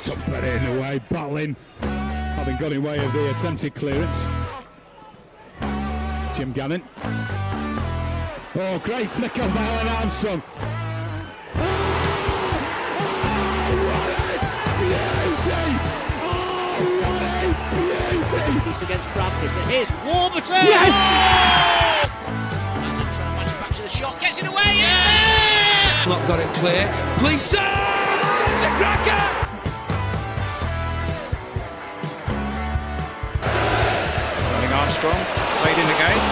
Somebody in the way, battling, having got in way of the attempted clearance. Jim Gannon. Oh, great flick on by Alan Armstrong. It's against Bradford, but here's Warburton! Yes! And then trying to manufacture the shot, gets it away, yeah! Not got it clear. Please, sir! It's a cracker! Running Armstrong, played in the game,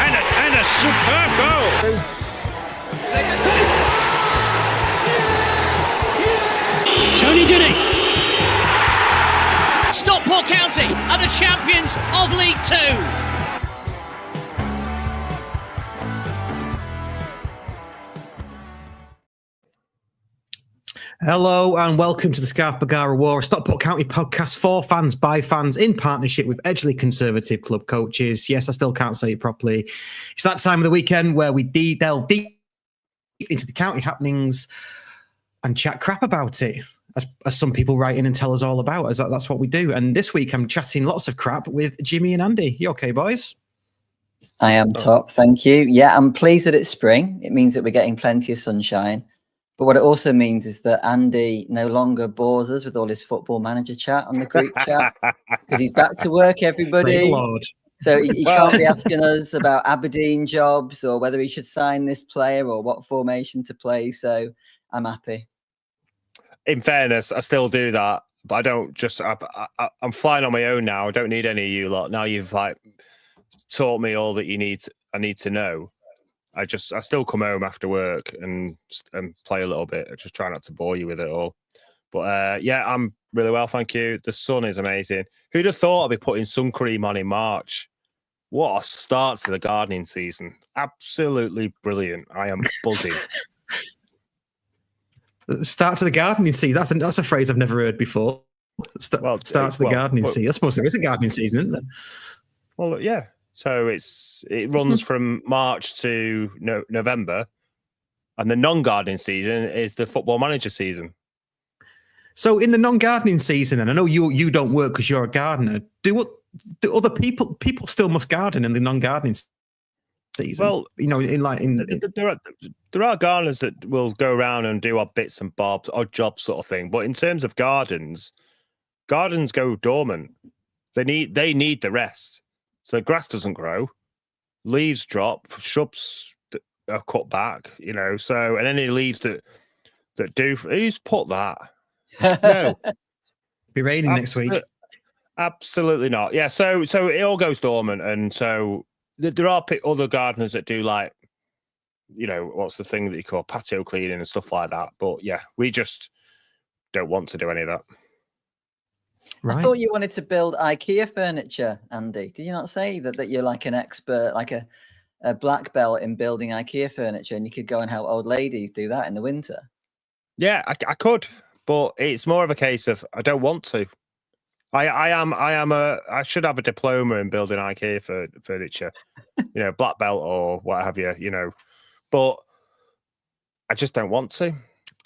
and a superb goal! Tony Diddy! Stockport County are the champions of League Two. Hello and welcome to the Scarf Bagara War, a Stockport County podcast for fans by fans in partnership with Edgeley Conservative Club coaches. Yes, I still can't say it properly. It's that time of the weekend where we delve deep into the county happenings and chat crap about it. As some people write in and tell us all about, as that's what we do. And this week I'm chatting lots of crap with Jimmy and Andy. You okay, boys? I am top, thank you. Yeah, I'm pleased that it's spring. It means that we're getting plenty of sunshine. But what it also means is that Andy no longer bores us with all his football manager chat on the group chat because he's back to work, everybody. Praise the Lord. So he can't be asking us about Aberdeen jobs or whether he should sign this player or what formation to play. So I'm happy. In fairness, I still do that, but I don't just. I'm flying on my own now. I don't need any of you lot. Now you've taught me all that I need to know. I still come home after work and play a little bit. I just try not to bore you with it all. But yeah, I'm really well, thank you. The sun is amazing. Who'd have thought I'd be putting sun cream on in March? What a start to the gardening season! Absolutely brilliant. I am buzzing. Start to the gardening season. That's a phrase I've never heard before. Start to the gardening season. I suppose there is a gardening season, isn't there? Well, yeah. So it runs from March to November, and the non-gardening season is the football manager season. So in the non-gardening season, and I know you don't work because you're a gardener. Do other people still must garden in the non-gardening season? Well, there are gardeners that will go around and do odd bits and bobs, odd jobs sort of thing. But in terms of gardens go dormant. They need the rest. So the grass doesn't grow, leaves drop, shrubs are cut back, So and any leaves that do, who's put that? No, be raining next week. Absolutely not. Yeah. So it all goes dormant, and so. There are other gardeners that do what's the thing that you call patio cleaning and stuff like that. But yeah, we just don't want to do any of that. Right. I thought you wanted to build IKEA furniture, Andy. Did you not say that you're like an expert, like a black belt in building IKEA furniture, and you could go and help old ladies do that in the winter? Yeah, I could, but it's more of a case of I don't want to. I should have a diploma in building IKEA furniture, black belt or what have you, but I just don't want to.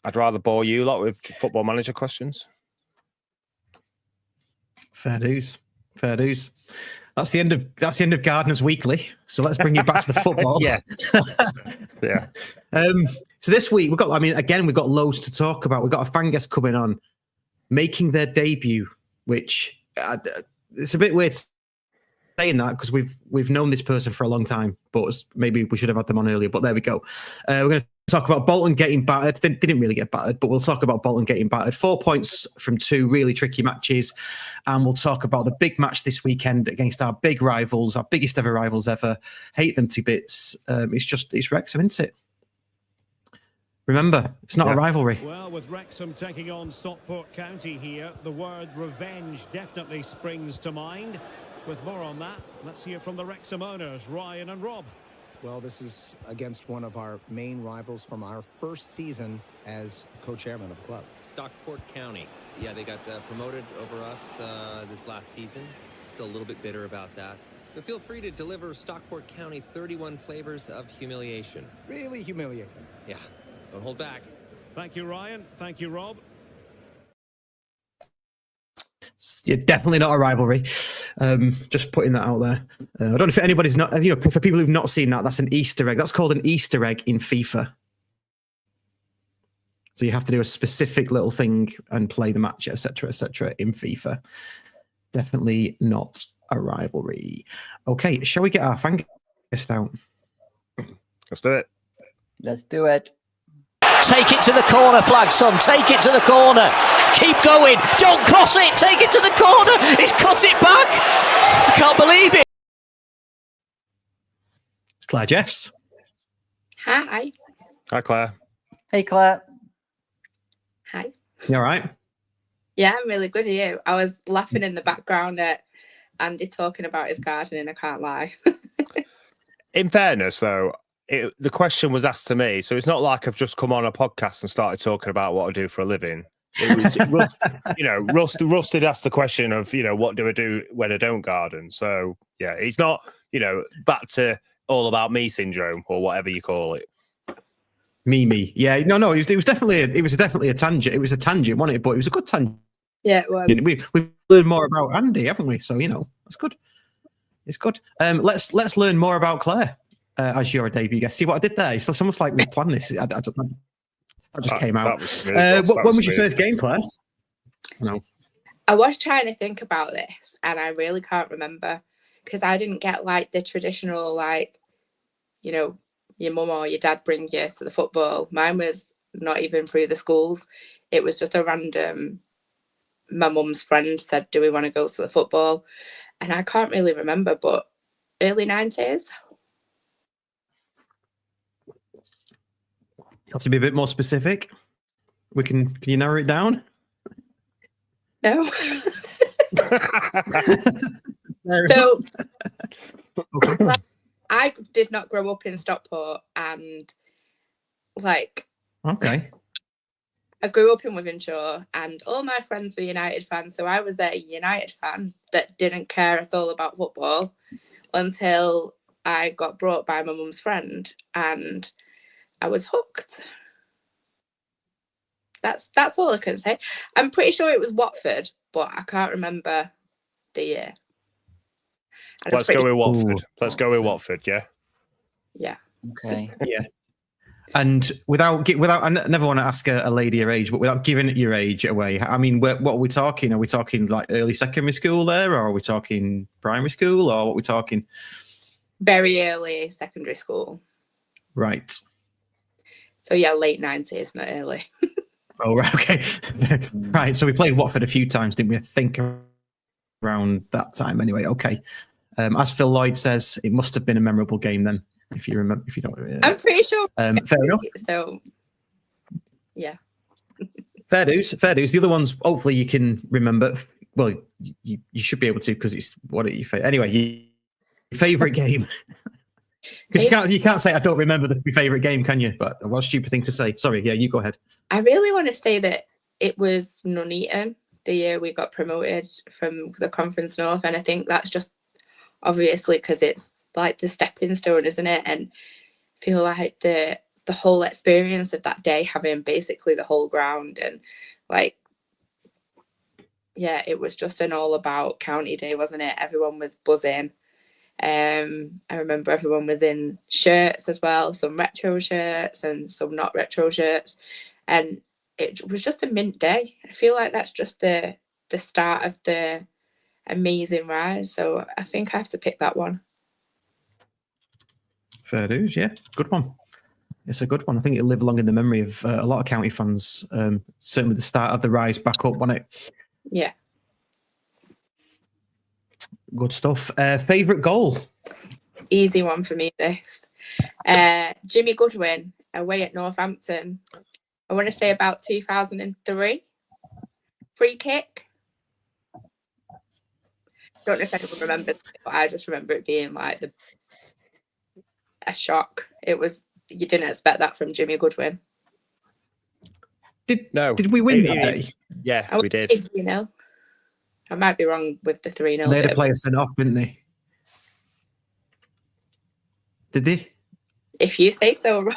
I'd rather bore you lot with football manager questions. Fair dues. That's the end of Gardeners Weekly. So let's bring you back to the football. Yeah. Yeah. So this week we've got loads to talk about. We've got a fan guest coming on, making their debut. Which it's a bit weird saying that because we've known this person for a long time, but maybe we should have had them on earlier. But there we go. We're going to talk about Bolton getting battered. They didn't really get battered, but we'll talk about Bolton getting battered. 4 points from 2 really tricky matches, and we'll talk about the big match this weekend against our big rivals, our biggest ever rivals ever. Hate them to bits. It's Wrexham, isn't it? Remember, it's not a rivalry. Well, with Wrexham taking on Stockport County here, the word revenge definitely springs to mind. With more on that, let's hear from the Wrexham owners, Ryan and Rob. Well, this is against one of our main rivals from our first season as co-chairman of the club. Stockport County. Yeah, they got promoted over us this last season. Still a little bit bitter about that. But feel free to deliver Stockport County 31 flavors of humiliation. Really humiliating. Yeah. Don't hold back. Thank you, Ryan. Thank you, Rob. Yeah, definitely not a rivalry. Just putting that out there. I don't know if anybody's not, for people who've not seen that, that's an Easter egg. That's called an Easter egg in FIFA. So you have to do a specific little thing and play the match, etc., in FIFA. Definitely not a rivalry. Okay, shall we get our fan guest out? Let's do it. Let's do it. Take it to the corner, flag son. Take it to the corner. Keep going. Don't cross it. Take it to the corner. He's cut it back. I can't believe it. It's Claire Jeffs. Hi. Hi, Claire. Hey, Claire. Hi. You all right? Yeah, I'm really good. Are you? I was laughing in the background at Andy talking about his gardening. I can't lie. In fairness, though, the question was asked to me, so it's not like I've just come on a podcast and started talking about what I do for a living. Russ did ask the question of, what do I do when I don't garden? So yeah, it's not, back to all about me syndrome or whatever you call it. Me. Yeah, no. It was definitely a tangent. It was a tangent, wasn't it? But it was a good tangent. Yeah, it was. We've learned more about Andy, haven't we? So that's good. It's good. Let's learn more about Claire as your debut guest. See what I did there? It's almost like we planned this. I just came out. When was your first game, Claire? No. I was trying to think about this, and I really can't remember because I didn't get like the traditional your mum or your dad bring you to the football. Mine was not even through the schools. It was just a random. My mum's friend said, "Do we want to go to the football?" And I can't really remember, but early 90s. You have to be a bit more specific. Can you narrow it down? No. So I did not grow up in Stockport, and okay. I grew up in Wythenshawe, and all my friends were United fans, so I was a United fan that didn't care at all about football until I got brought by my mum's friend, and I was hooked. That's all I can say. I'm pretty sure it was Watford, but I can't remember the year. Let's go with Watford. Let's go with Watford, yeah? Yeah. Okay. Yeah. And without, I never want to ask a lady your age, but without giving your age away, I mean, what are we talking? Are we talking like early secondary school there, or are we talking primary school, or what are we talking? Very early secondary school. Right. So yeah, late 90s, not early. Oh, right. Okay. Right. So we played Watford a few times, didn't we? I think around that time anyway. Okay. As Phil Lloyd says, it must have been a memorable game then, if you remember, if you don't. I'm pretty sure. Fair enough. So, yeah. Fair dues. The other ones, hopefully you can remember. Well, you should be able to, because it's your favorite. Anyway, your favorite game. Because you can't say I don't remember my favorite game, can you? But what a stupid thing to say. Sorry. Yeah, you go ahead. I really want to say that it was Nuneaton the year we got promoted from the Conference North, and I think that's just obviously because it's like the stepping stone, isn't it? And I feel like the whole experience of that day, having basically the whole ground, and it was just an all about county day, wasn't it? Everyone was buzzing. I remember everyone was in shirts as well, some retro shirts and some not retro shirts, and it was just a mint day. I feel like that's just the start of the amazing rise, so I think I have to pick that one. Fair dues, yeah, good one. It's a good one. I think it'll live long in the memory of a lot of county fans. Certainly the start of the rise back up, wasn't it? Yeah. Good stuff. Favourite goal? Easy one for me, this. Jimmy Goodwin away at Northampton. I want to say about 2003. Free kick. Don't know if anyone remembers it, but I just remember it being like a shock. It was, you didn't expect that from Jimmy Goodwin. Did we win that day? Yeah, we did. 3-0. I might be wrong with the 3-0. They had a player sent off, didn't they? Did they? If you say so, Ross.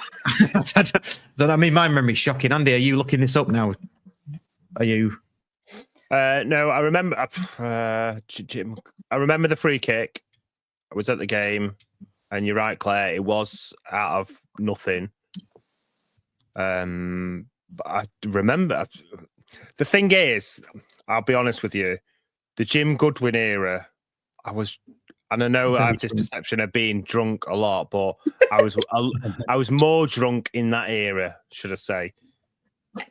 I mean, my memory's shocking. Andy, are you looking this up now? Are you? No, I remember. Jim, I remember the free kick. I was at the game, and you're right, Claire. It was out of nothing. But I remember. The thing is, I'll be honest with you, the Jim Goodwin era. And I know I have this perception of being drunk a lot, but I was more drunk in that era, should I say?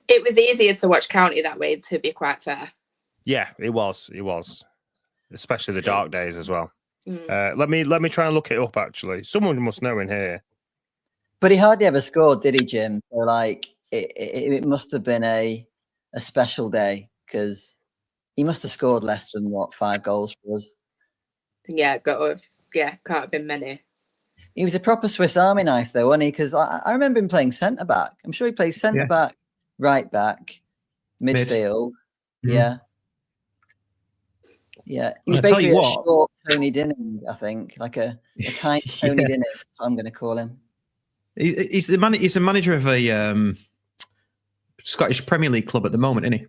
It was easier to watch County that way, to be quite fair. Yeah, it was, especially the dark days as well. Mm. Let me try and look it up. Actually, someone must know in here. But he hardly ever scored, did he, Jim? So like, it must have been a special day because he must have scored less than 5 goals for us. Yeah, can't have been many. He was a proper Swiss Army knife, though, wasn't he? Because I remember him playing centre back. I'm sure he plays centre back, right back, midfield. Yeah. Yeah. He was basically a short Tony Dinning, I think, like a tiny Tony Dinning. That's what I'm going to call him. He's the manager of a Scottish Premier League club at the moment, isn't he?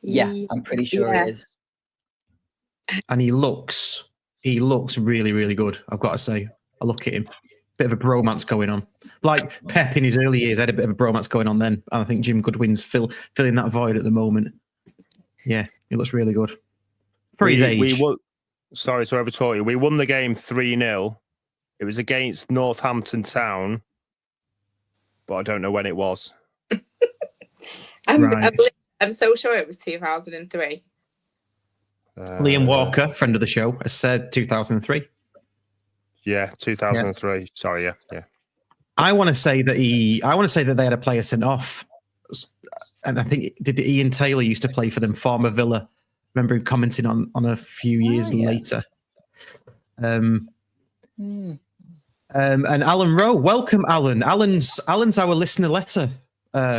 Yeah, I'm pretty sure he is. And he looks really, really good, I've got to say. I look at him. Bit of a bromance going on. Like Pep in his early years had a bit of a bromance going on then. And I think Jim Goodwin's filling that void at the moment. Yeah, he looks really good. For his age. Sorry to overtalk you. We won the game 3-0. It was against Northampton Town. But I don't know when it was. I'm so sure it was 2003. Liam Walker, friend of the show, has said 2003. Yeah, 2003. Yeah. Sorry, yeah. I want to say that they had a player sent off, and I think did Ian Taylor used to play for them, former Villa. Remember him commenting on a few years later. And Alan Rowe, welcome, Alan. Alan's our listener letter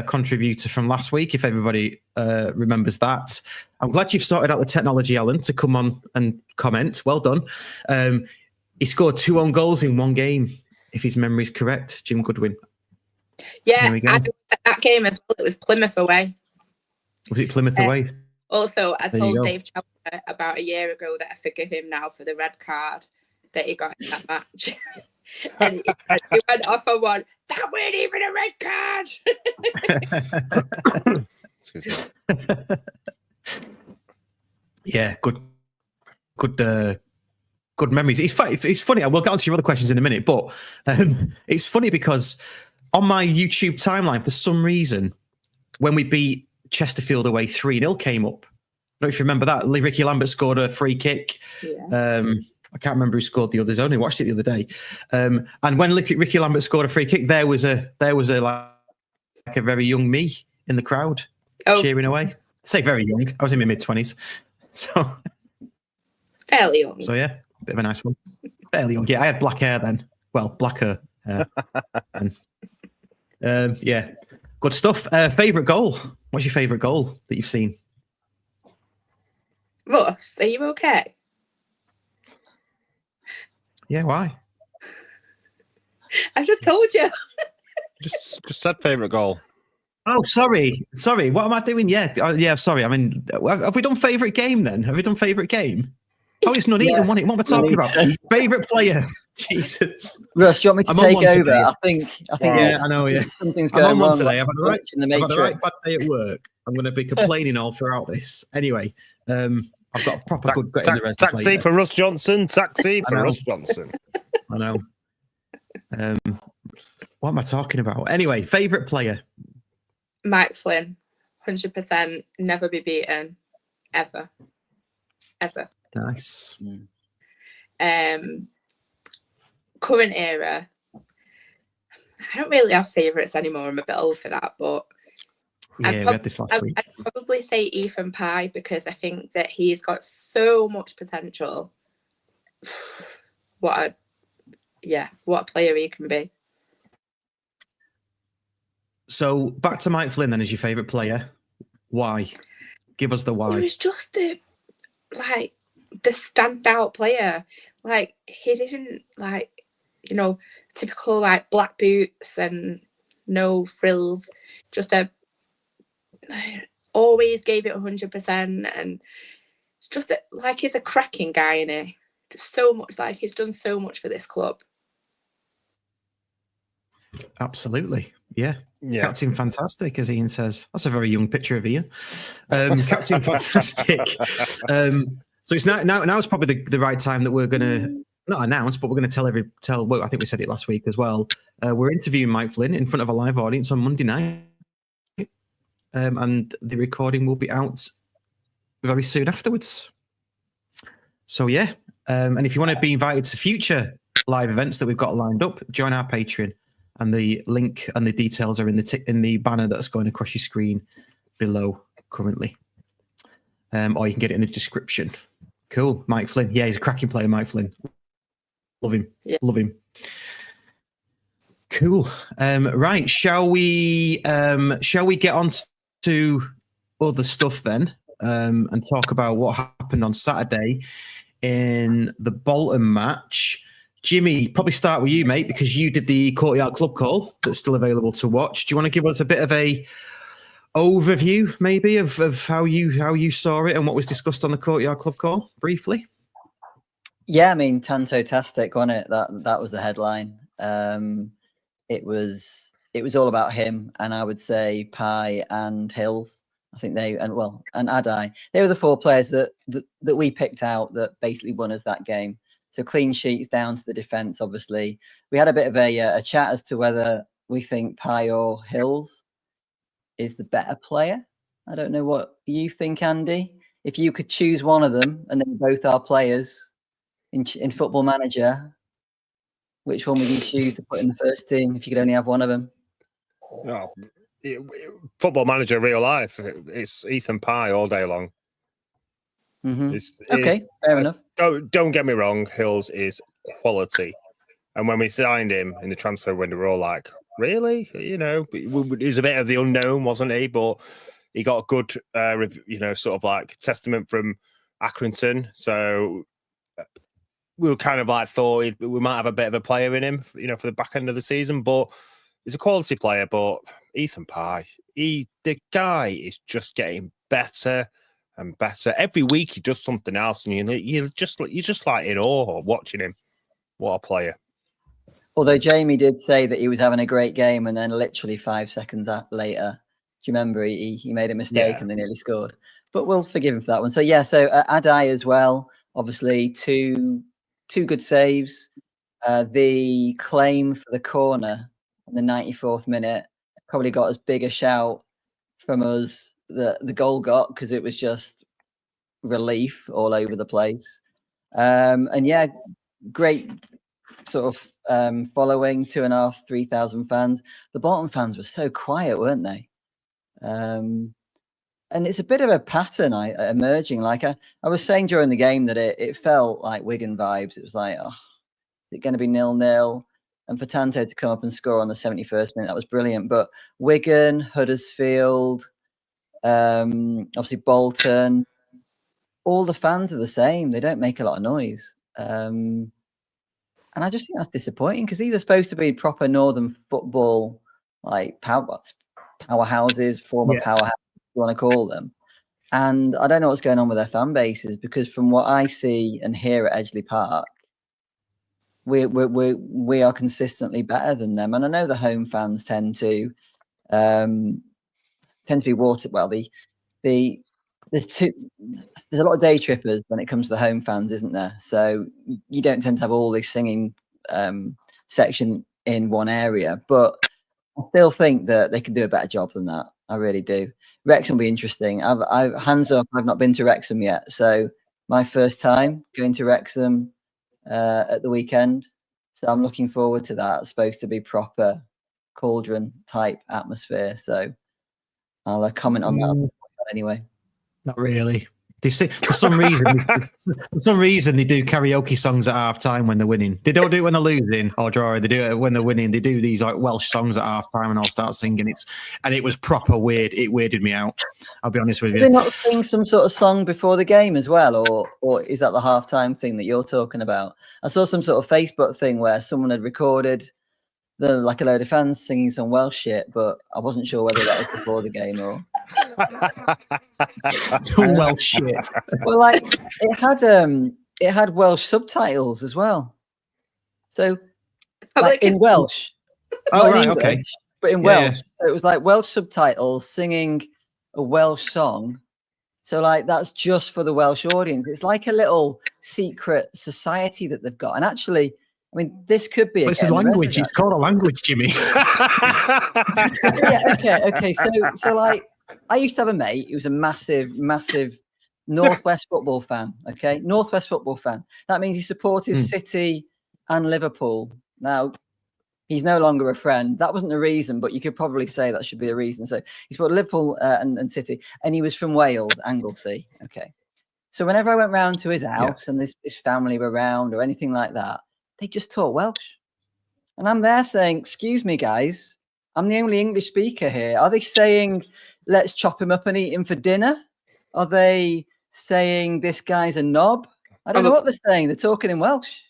contributor from last week, if everybody remembers that. I'm glad you've sorted out the technology, Alan, to come on and comment. Well done. He scored 2 own goals in one game, if his memory's correct, Jim Goodwin. Yeah, that game as well, it was Plymouth away. Was it Plymouth away? Also, I told Dave Chalmers about a year ago that I forgive him now for the red card that he got in that match. And he went off on one. That wasn't even a red card. Excuse me. Yeah, good memories. It's funny. We'll get on to your other questions in a minute, but it's funny because on my YouTube timeline, for some reason, when we beat Chesterfield away 3-0 came up. I don't know if you remember that. Ricky Lambert scored a free kick. Yeah. I can't remember who scored the others. I only watched it the other day. And when Ricky Lambert scored a free kick, there was a like a very young me in the crowd cheering away. I say very young. I was in my mid-20s. So fairly young. So yeah, a bit of a nice one. Fairly young. Yeah, I had black hair then. Well, blacker hair. And, yeah, good stuff. Favourite goal? What's your favourite goal that you've seen? Russ, are you okay? Yeah, why? I just told you. just said favourite goal. Oh, sorry. What am I doing? Yeah, sorry. I mean, have we done favourite game then? Have we done favourite game? Oh, it's not even one. What am I talking about? Favourite player? Jesus. Russ, do you want me to take over? Today. I think. Yeah, I know. Yeah, something's going wrong today. I've had a right bad day at work. I'm going to be complaining all throughout this. Anyway, I've got a proper good gut in the rest. Taxi for Russ Johnson. Taxi for Russ Johnson. I know. What am I talking about? Anyway, favourite player? Mike Flynn, 100%, never be beaten, ever. Nice. Current era, I don't really have favourites anymore. I'm a bit old for that, but yeah, we had this last week. I'd probably say Ethan Pye because I think that he's got so much potential. What a player he can be. So back to Mike Flynn then as your favourite player. Why? Give us the why. He was just the standout player. Like he didn't typical black boots and no frills. Just always gave it 100%, and it's just like he's a cracking guy, and he just so much, like he's done so much for this club. Absolutely, yeah. Captain Fantastic, as Ian says. That's a very young picture of Ian. Captain Fantastic. So it's now it's probably the right time that we're going to not announce, but we're going to tell. Well, I think we said it last week as well. We're interviewing Mike Flynn in front of a live audience on Monday night, and the recording will be out very soon afterwards. So yeah, and if you want to be invited to future live events that we've got lined up, join our Patreon. And the link and the details are in the banner that's going across your screen below currently. Or you can get it in the description. Cool. Mike Flynn. Yeah, he's a cracking player, Mike Flynn. Love him. Yeah. Love him. Cool. Right. Shall we get on to other stuff then? And talk about what happened on Saturday in the Bolton match. Jimmy, probably start with you, mate, because you did the Courtyard Club call that's still available to watch. Do you want to give us a bit of a overview, maybe, of how you saw it and what was discussed on the Courtyard Club call, briefly? Yeah, I mean, Tanto-tastic, wasn't it? That was the headline. It was all about him, and I would say Pye and Hills. I think and Adai. They were the four players that we picked out that basically won us that game. So clean sheets down to the defence, obviously. We had a bit of a chat as to whether we think Pye or Hills is the better player. I don't know what you think, Andy. If you could choose one of them, and then both are players in Football Manager, which one would you choose to put in the first team if you could only have one of them? Oh, Football Manager real life. It's Ethan Pye all day long. Mm-hmm. Okay, fair enough. Don't get me wrong, Hills is quality. And when we signed him in the transfer window, we were all like, really? You know, he was a bit of the unknown, wasn't he? But he got a good, sort of like testament from Accrington. So we were kind of like thought we might have a bit of a player in him, for the back end of the season. But he's a quality player. But Ethan Pye, the guy is just getting better and better. Every week he does something else, and you're just like in awe watching him. What a player. Although Jamie did say that he was having a great game, and then literally 5 seconds later, do you remember he made a mistake and they nearly scored? But we'll forgive him for that one. So Adai as well, obviously two good saves. The claim for the corner in the 94th minute probably got as big a shout from us the goal got, because it was just relief all over the place. Great sort of following, 2,500, 3,000 fans. The Bolton fans were so quiet, weren't they? And it's a bit of a pattern emerging. Like I was saying during the game that it felt like Wigan vibes. It was like, is it going to be 0-0? And for Tanto to come up and score on the 71st minute, that was brilliant. But Wigan, Huddersfield, obviously Bolton, all the fans are the same. They don't make a lot of noise. And I just think that's disappointing, because these are supposed to be proper Northern football, like powerhouses, former powerhouses, if you want to call them. And I don't know what's going on with their fan bases, because from what I see and hear at Edgeley Park, we are consistently better than them. And I know the home fans tend to be watered. Well, there's a lot of day trippers when it comes to the home fans, isn't there? So you don't tend to have all this singing section in one area, but I still think that they can do a better job than that. I really do. Wrexham will be interesting. Hands up, I've not been to Wrexham yet, so my first time going to Wrexham at the weekend. So I'm looking forward to that. It's supposed to be proper cauldron type atmosphere. So I'll comment on that anyway. Not really. They say, for some reason they do karaoke songs at half time when they're winning. They don't do it when they're losing or drawing. They do it when they're winning. They do these like Welsh songs at half time, and I'll start singing. It was proper weird. It weirded me out. I'll be honest with you. Do they not sing some sort of song before the game as well, or is that the half time thing that you're talking about? I saw some sort of Facebook thing where someone had recorded like a load of fans singing some Welsh shit, but I wasn't sure whether that was before the game or. Some Welsh shit. Well, like it had Welsh subtitles as well. So like, in Welsh. Oh, not right, in English, okay. But in Yeah, Welsh. So it was like Welsh subtitles singing a Welsh song. So like that's just for the Welsh audience. It's like a little secret society that they've got. And actually, I mean, this could be it's a language. It's called a language, Jimmy. Yeah, okay. So like I used to have a mate who was a massive Northwest football fan. Okay, Northwest football fan. That means he supported City and Liverpool. Now he's no longer a friend. That wasn't the reason, but you could probably say that should be the reason. So he supported Liverpool and City, and he was from Wales, Anglesey. Okay, so whenever I went round to his house and his family were around or anything like that, they just taught Welsh. And I'm there saying, excuse me, guys, I'm the only English speaker here. Are they saying, let's chop him up and eat him for dinner? Are they saying this guy's a knob? I don't know what they're saying. They're talking in Welsh.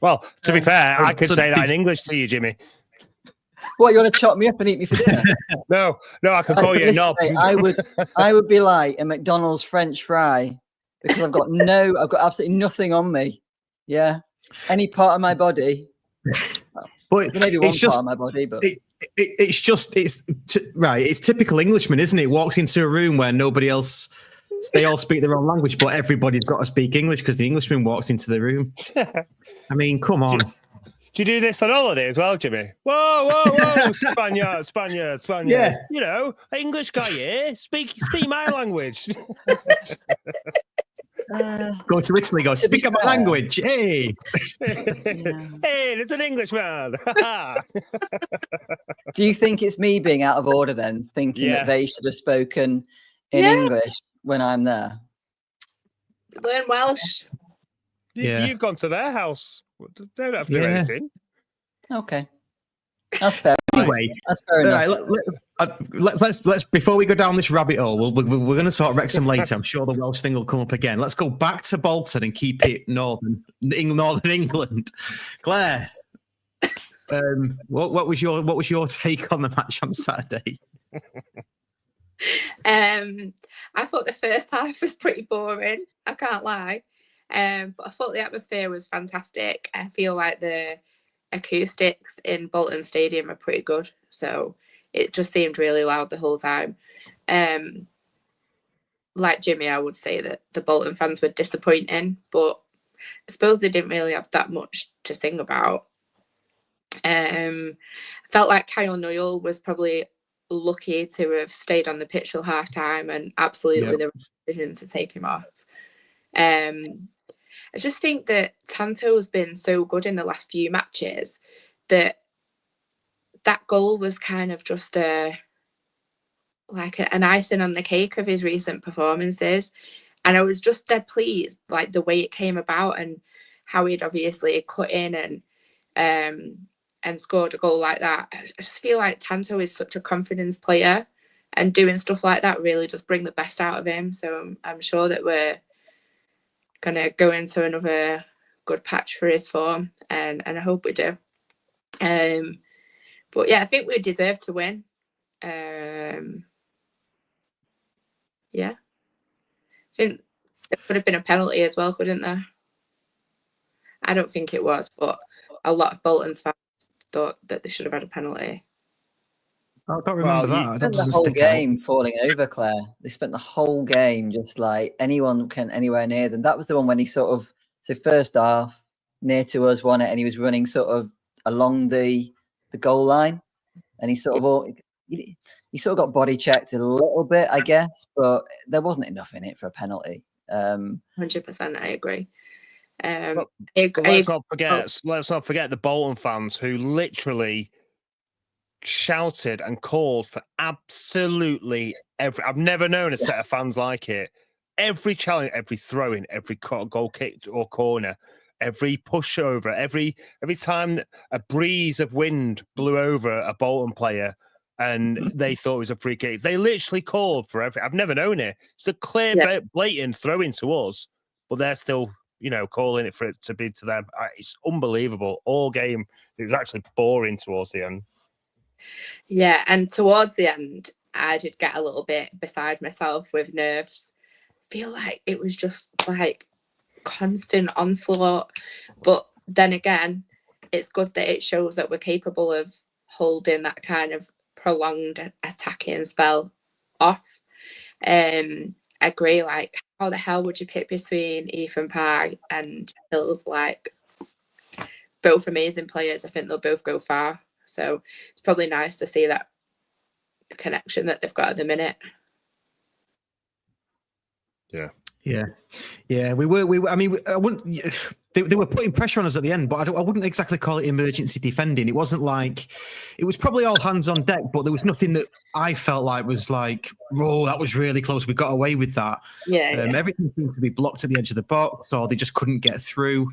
Well, to be fair, I could say that in English to you, Jimmy. What, you want to chop me up and eat me for dinner? No, I could call you a knob. Mate, I would be like a McDonald's French fry because I've got absolutely nothing on me. Yeah. Any part of my body. But maybe one part of my body, but it's typical Englishman, isn't it? Walks into a room where nobody else, they all speak their own language, but everybody's got to speak English because the Englishman walks into the room. I mean, come on. Do you do this on holiday as well, Jimmy? Whoa, Spaniard. Yeah. You know, English guy here, speak my language. Go to Italy, speak my language. Hey. Hey, it's an Englishman. Do you think it's me being out of order then, thinking that they should have spoken in English when I'm there? Learn Welsh. You've gone to their house. They don't have to do anything. Okay. That's fair. Anyway, that's fair enough. Let's before we go down this rabbit hole, we're going to talk Wrexham later. I'm sure the Welsh thing will come up again. Let's go back to Bolton and keep it northern England. Claire, what was your take on the match on Saturday? I thought the first half was pretty boring. I can't lie, but I thought the atmosphere was fantastic. I feel like the acoustics in Bolton Stadium are pretty good, so it just seemed really loud the whole time. Like Jimmy, I would say that the Bolton fans were disappointing, but I suppose they didn't really have that much to sing about. I felt like Kyle Noyle was probably lucky to have stayed on the pitch till half time, and absolutely the right decision to take him off. I just think that Tanto has been so good in the last few matches that goal was kind of just an icing on the cake of his recent performances. And I was just dead pleased, like the way it came about and how he'd obviously cut in and scored a goal like that. I just feel like Tanto is such a confidence player, and doing stuff like that really does bring the best out of him. So I'm sure that we're going to go into another good patch for his form, and I hope we do. But yeah, I think we deserve to win. I think there could have been a penalty as well, couldn't there? I don't think it was, but a lot of Bolton's fans thought that they should have had a penalty. I don't remember that. They spent the whole game falling over, Claire. They spent the whole game just like anyone can anywhere near them. That was the one when he so first half, near to us, won it, and he was running sort of along the goal line, and he sort of got body checked a little bit, I guess, but there wasn't enough in it for a penalty. 100%, I agree. Let's not forget the Bolton fans who literally shouted and called for absolutely every. I've never known a set of fans like it. Every challenge, every throw-in, every goal kick or corner, every pushover, every time a breeze of wind blew over a Bolton player and they thought it was a free kick, they literally called for every. I've never known it. It's a clear, blatant throw-in to us, but they're still, calling it for it to be to them. It's unbelievable. All game, it was actually boring towards the end. Yeah, and towards the end, I did get a little bit beside myself with nerves. Feel like it was just like constant onslaught. But then again, it's good that it shows that we're capable of holding that kind of prolonged attacking spell off. I agree, like, how the hell would you pick between Ethan Pye and Hills? Like, both amazing players. I think they'll both go far. So it's probably nice to see that connection that they've got at the minute. Yeah. We were. I mean, I wouldn't. They were putting pressure on us at the end, but I wouldn't exactly call it emergency defending. It wasn't like it was probably all hands on deck, but there was nothing that I felt like was like, oh, that was really close. We got away with that. Everything seemed to be blocked at the edge of the box, or they just couldn't get through.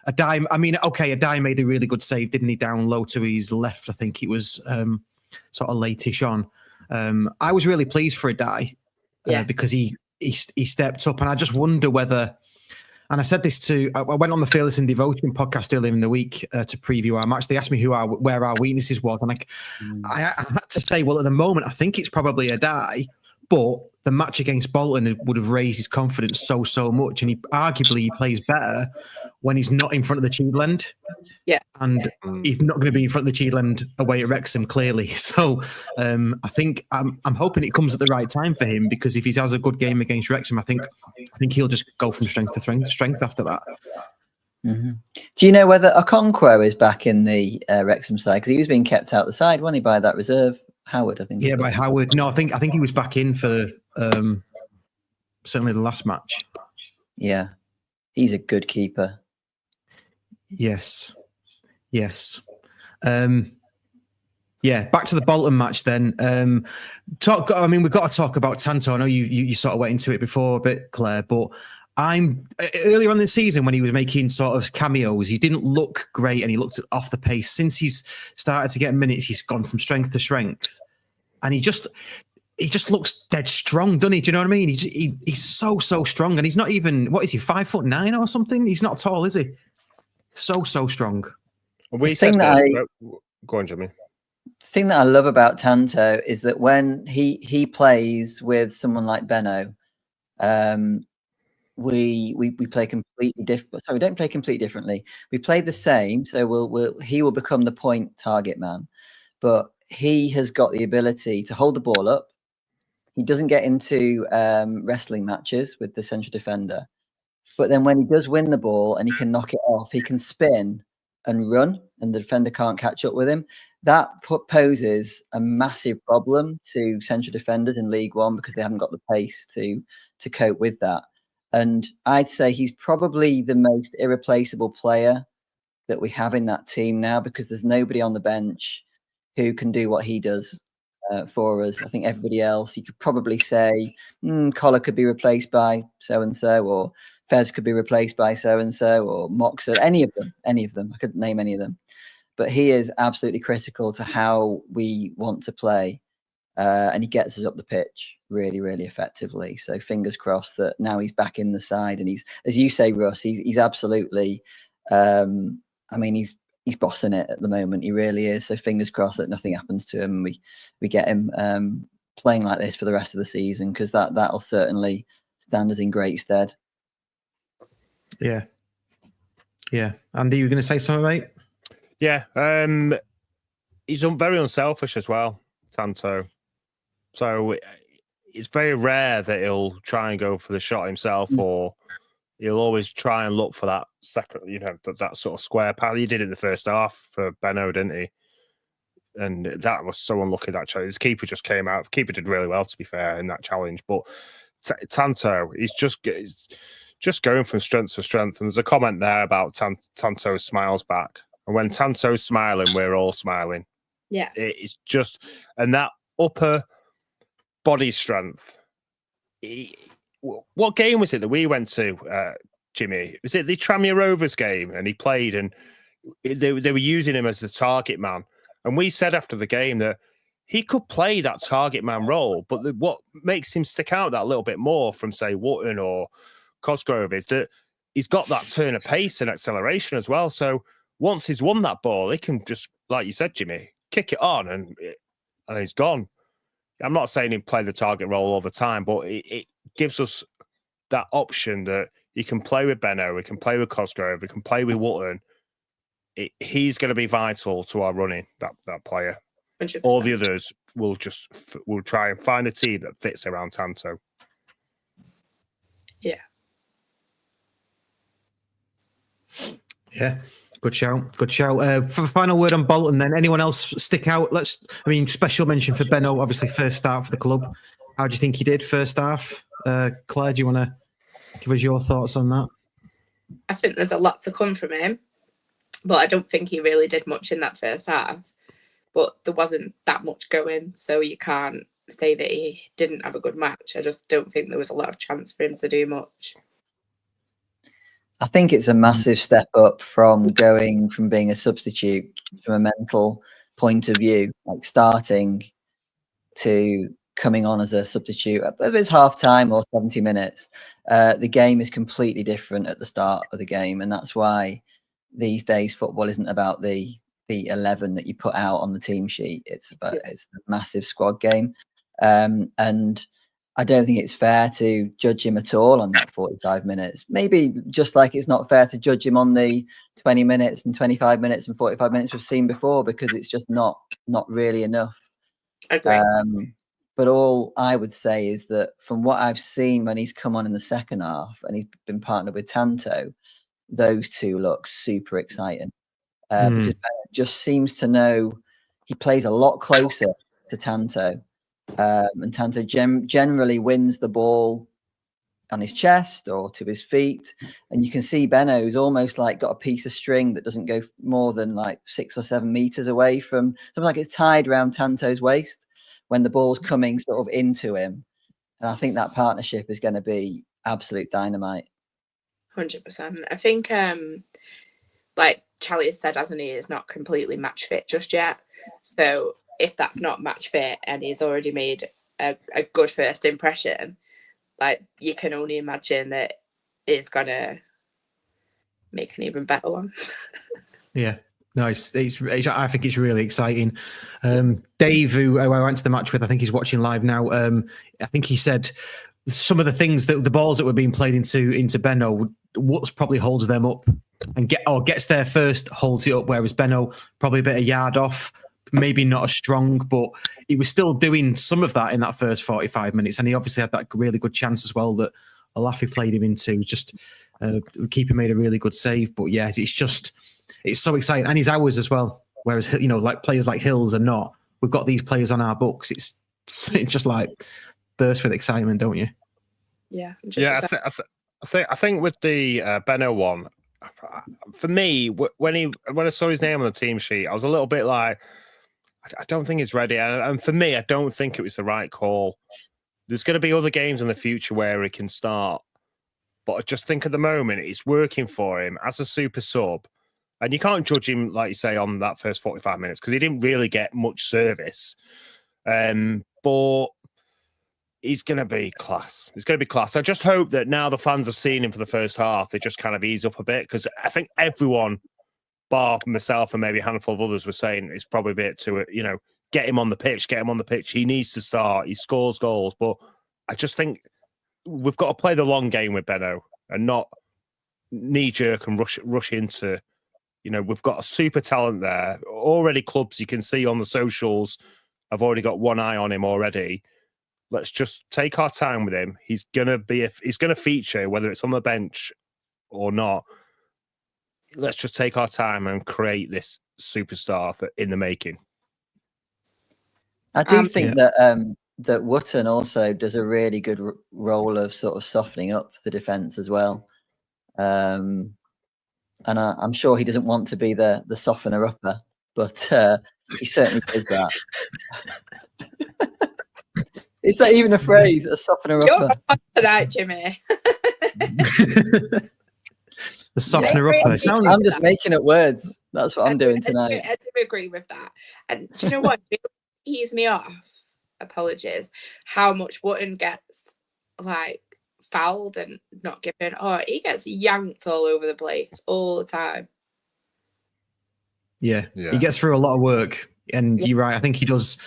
Adai made a really good save, didn't he? Down low to his left, I think it was sort of late-ish on. I was really pleased for Adai because he stepped up, and I just wonder whether. And I said this I went on the Fearless and Devotion podcast earlier in the week to preview our match. They asked me where our weaknesses was, and I had to say, well, at the moment, I think it's probably Adai, but the match against Bolton would have raised his confidence so much, and he plays better when he's not in front of the Cheadle end. Yeah, and he's not going to be in front of the Cheadle end away at Wrexham, clearly. So I think I'm hoping it comes at the right time for him, because if he has a good game against Wrexham, I think he'll just go from strength to strength after that. Mm-hmm. Do you know whether Okonkwo is back in the Wrexham side? Because he was being kept out the side, wasn't he, by that reserve Howard? I think. Yeah, by Howard. No, I think he was back in for certainly the last match. Yeah, he's a good keeper. Yes. Back to the Bolton match then. We've got to talk about Tanto. I know you sort of went into it before a bit, Claire, but earlier on in the season when he was making sort of cameos, he didn't look great and he looked off the pace. Since he's started to get minutes, he's gone from strength to strength, and he just looks dead strong, doesn't he? Do you know what I mean? He's so strong, and he's not even, what is he, 5'9" or something? He's not tall, is he? So strong. We said that. Go on, Jimmy. The thing that I love about Tanto is that when he plays with someone like Benno, we play completely different. Sorry, we don't play completely differently. We play the same. So he will become the point target man, but he has got the ability to hold the ball up. He doesn't get into wrestling matches with the central defender, but then when he does win the ball and he can knock it off, he can spin and run, and the defender can't catch up with him. That poses a massive problem to central defenders in League One because they haven't got the pace to cope with that. And I'd say he's probably the most irreplaceable player that we have in that team now, because there's nobody on the bench who can do what he does for us. I think everybody else, you could probably say, Collar could be replaced by so-and-so, or Fevs could be replaced by so-and-so, or Moxer, any of them. I couldn't name any of them. But he is absolutely critical to how we want to play. And he gets us up the pitch really, really effectively. So fingers crossed that now he's back in the side. And he's, as you say, Russ, he's absolutely, he's bossing it at the moment. He really is. So fingers crossed that nothing happens to him. We get him playing like this for the rest of the season, because that'll certainly stand us in great stead. Yeah. Andy, you were going to say something, mate? Yeah. He's very unselfish as well, Tanto. So it's very rare that he'll try and go for the shot himself, or he'll always try and look for that second, that sort of square pass. He did it in the first half for Benno, didn't he? And that was so unlucky, that challenge. His keeper just came out. The keeper did really well, to be fair, in that challenge. But Tanto, he's just going from strength to strength. And there's a comment there about Tanto smiles back. And when Tanto's smiling, we're all smiling. Yeah. It's just, and that upper body strength. What game was it that we went to, Jimmy? Was it the Tranmere Rovers game? And he played, and they were using him as the target man. And we said after the game that he could play that target man role, but what makes him stick out that little bit more from, say, Wootton or Cosgrove is that he's got that turn of pace and acceleration as well. So once he's won that ball, he can just, like you said, Jimmy, kick it on and he's gone. I'm not saying he play the target role all the time, but it gives us that option that he can play with Benno, we can play with Cosgrove, we can play with Wootton. He's going to be vital to our running, that player. 100%. All the others will try and find a team that fits around Tanto. Yeah. Yeah. Good shout. Good shout. For the final word on Bolton, then, anyone else stick out? Special mention for Benno, obviously, first start for the club. How do you think he did first half? Claire, do you want to give us your thoughts on that? I think there's a lot to come from him, but I don't think he really did much in that first half. But there wasn't that much going, so you can't say that he didn't have a good match. I just don't think there was a lot of chance for him to do much. I think it's a massive step up from going from being a substitute from a mental point of view, like starting to coming on as a substitute. Whether it's half time or 70 minutes, the game is completely different at the start of the game. And that's why these days football isn't about the 11 that you put out on the team sheet. It's a massive squad game. And I don't think it's fair to judge him at all on that 45 minutes. Maybe just like it's not fair to judge him on the 20 minutes and 25 minutes and 45 minutes we've seen before, because it's just not really enough. Okay. But all I would say is that from what I've seen when he's come on in the second half and he's been partnered with Tanto, those two look super exciting. Because Ben just seems to know he plays a lot closer to Tanto. And Tanto generally wins the ball on his chest or to his feet. And you can see Benno's almost like got a piece of string that doesn't go more than like 6 or 7 meters away from something, like it's tied around Tanto's waist when the ball's coming sort of into him. And I think that partnership is going to be absolute dynamite. 100%. I think, like Charlie has said, hasn't he, is not completely match fit just yet. So if that's not match fit and he's already made a good first impression, like you can only imagine that it's going to make an even better one. Yeah. No, I think it's really exciting. Dave, who I went to the match with, I think he's watching live now. I think he said some of the things that the balls that were being played into Benno, Woods probably holds them up and gets there first, holds it up, whereas Benno probably a bit of yard off, maybe not as strong, but he was still doing some of that in that first 45 minutes, and he obviously had that really good chance as well that Olafi played him into. Just keeper made a really good save, but yeah, it's so exciting, and his hours as well. Whereas like players like Hills are not. We've got these players on our books. It's just like burst with excitement, don't you? Yeah. 100%. Yeah, I think with the Benno one, for me, when I saw his name on the team sheet, I was a little bit like, I don't think he's ready. And for me, I don't think it was the right call. There's going to be other games in the future where he can start, but I just think at the moment it's working for him as a super sub. And you can't judge him, like you say, on that first 45 minutes because he didn't really get much service. But he's going to be class. He's going to be class. I just hope that now the fans have seen him for the first half, they just kind of ease up a bit, because I think everyone, bar myself and maybe a handful of others, were saying it's probably a bit too, get him on the pitch, He needs to start. He scores goals. But I just think we've got to play the long game with Benno and not knee-jerk and rush into... we've got a super talent there. Already clubs you can see on the socials have already got one eye on him already. Let's just take our time with him. He's going to feature, whether it's on the bench or not. Let's just take our time and create this superstar in the making. I do think that Wootton also does a really good role of sort of softening up the defence as well. And I'm sure he doesn't want to be the softener upper, but he certainly does that. Is that even a phrase? A softener upper? You're on tonight, Jimmy. The softener upper. I'm just making up words. That's what I'm doing tonight. I do agree with that. And do you know what? It tees me off. Apologies. How much Wootton gets like fouled and not given. Oh, he gets yanked all over the place all the time. Yeah. He gets through a lot of work, and you're right. I think he does.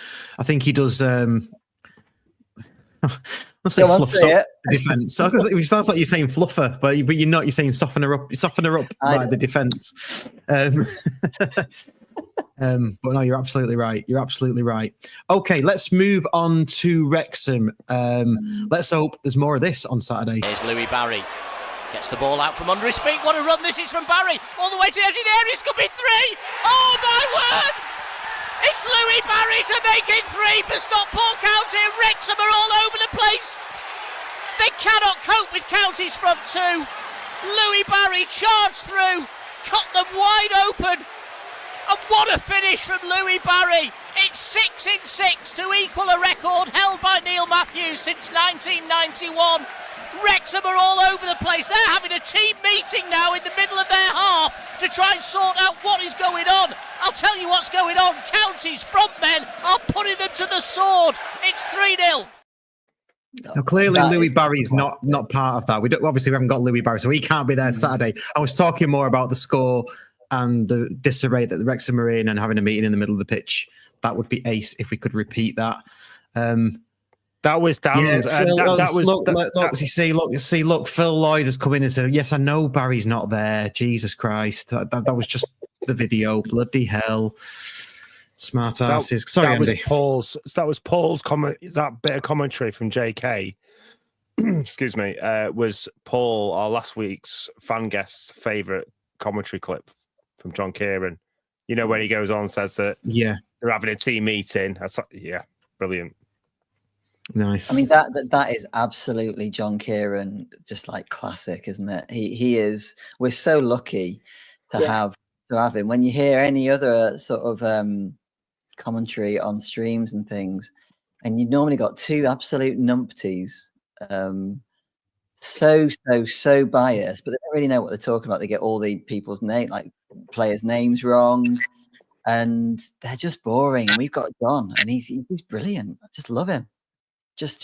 Let's say fluffs up the defence. So it sounds like you're saying fluffer, but you're not. You're saying soften her up like the defence. But no, you're absolutely right. You're absolutely right. Okay, let's move on to Wrexham. Let's hope there's more of this on Saturday. Here's Louis Barry. Gets the ball out from under his feet. What a run this is from Barry. All the way to the edge of the area. It's going to be 3. Oh, my word. It's Louis Barry to make it 3 for Stockport County. Wrexham are all over the place. They cannot cope with County's front 2. Louis Barry charged through, cut them wide open. And what a finish from Louis Barry. It's 6 in 6 to equal a record held by Neil Matthews since 1991. Wrexham are all over the place. They're having a team meeting now in the middle of their half to try and sort out what is going on. I'll tell you what's going on. County's front men are putting them to the sword. It's 3-0. Now, clearly, Louis Barry's not part of that. We haven't got Louis Barry, so he can't be there Saturday. I was talking more about the score and the disarray that the Wrexham are in and having a meeting in the middle of the pitch. That would be ace if we could repeat that. That was damned. Yeah, look, Phil Lloyd has come in and said, yes, I know Barry's not there. Jesus Christ. That was just the video. Bloody hell. Smart asses. Sorry, Andy. That was Paul's comment. That bit of commentary from JK, excuse me, was Paul, our last week's fan guest's favourite commentary clip from John Kieran. You know, when he goes on and says that they're having a team meeting. Brilliant. Nice. I mean, that is absolutely John Kieran, just like classic, isn't it? He is. We're so lucky to have him. When you hear any other sort of commentary on streams and things, and you normally got 2 absolute numpties, so biased, but they don't really know what they're talking about. They get all the people's players' names wrong, and they're just boring. And we've got John, and he's brilliant. I just love him. Just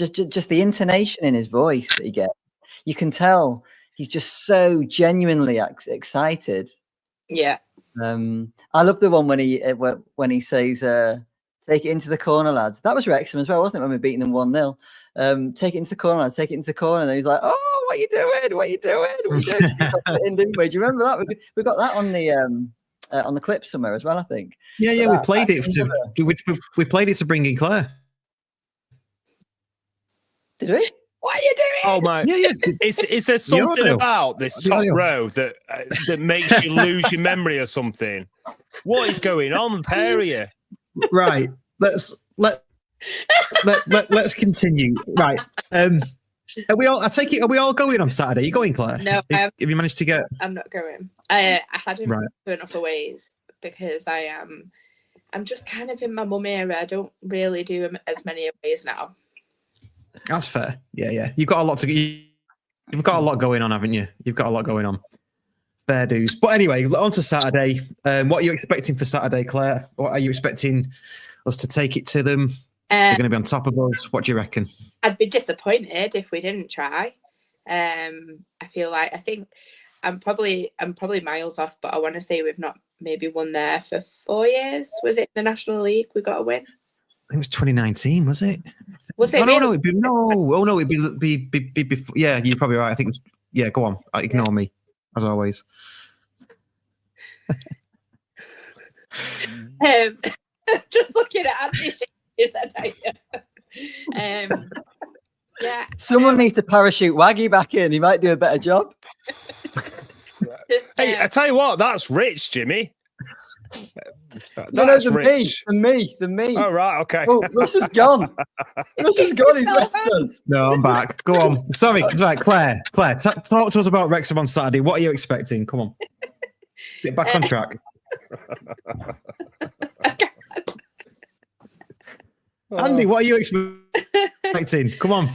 the intonation in his voice that he gets. You can tell he's just so genuinely excited. Yeah. I love the one when he says, "Take it into the corner, lads." That was Wrexham as well, wasn't it? When we beating them 1-0. Take it into the corner, lads. Take it into the corner. And he's like, "Oh, what are you doing? What are you doing? What are you doing?" Didn't we? Do you remember that? We got that on the clip somewhere as well, I think. Yeah. We played it to bring in Claire. Did we? What are you doing? Oh my! Yeah. Is there something about this top row that makes you lose your memory or something? What is going on, pair of you? Right. Let's continue. Right. Are we all? I take it. Are we all going on Saturday? Are you going, Claire? No. Have you managed to get? I'm not going. I had him for enough ways because I'm just kind of in my mum era. I don't really do as many ways now. That's fair. Yeah. You've got a lot going on, haven't you? You've got a lot going on. Fair dues. But anyway, on to Saturday. What are you expecting for Saturday, Claire? What are you expecting us to take it to them? They're going to be on top of us. What do you reckon? I'd be disappointed if we didn't try. I think I'm probably miles off, but I want to say we've not maybe won there for 4 years. Was it the National League we got a win? I think it was 2019, was it? Was it? No, it'd be before. Yeah, you're probably right. I think it was, go on. Ignore me, as always. Just looking at Andy. Someone needs to parachute Waggy back in. He might do a better job. Hey, I tell you what, that's rich, Jimmy. That's rich. The me. Oh, right, okay. Oh, Russ is gone. He's left us. No, I'm back. Go on. Sorry, Claire, talk to us about Wrexham on Saturday. What are you expecting? Come on. Get back on track. Andy, what are you expecting? Come on.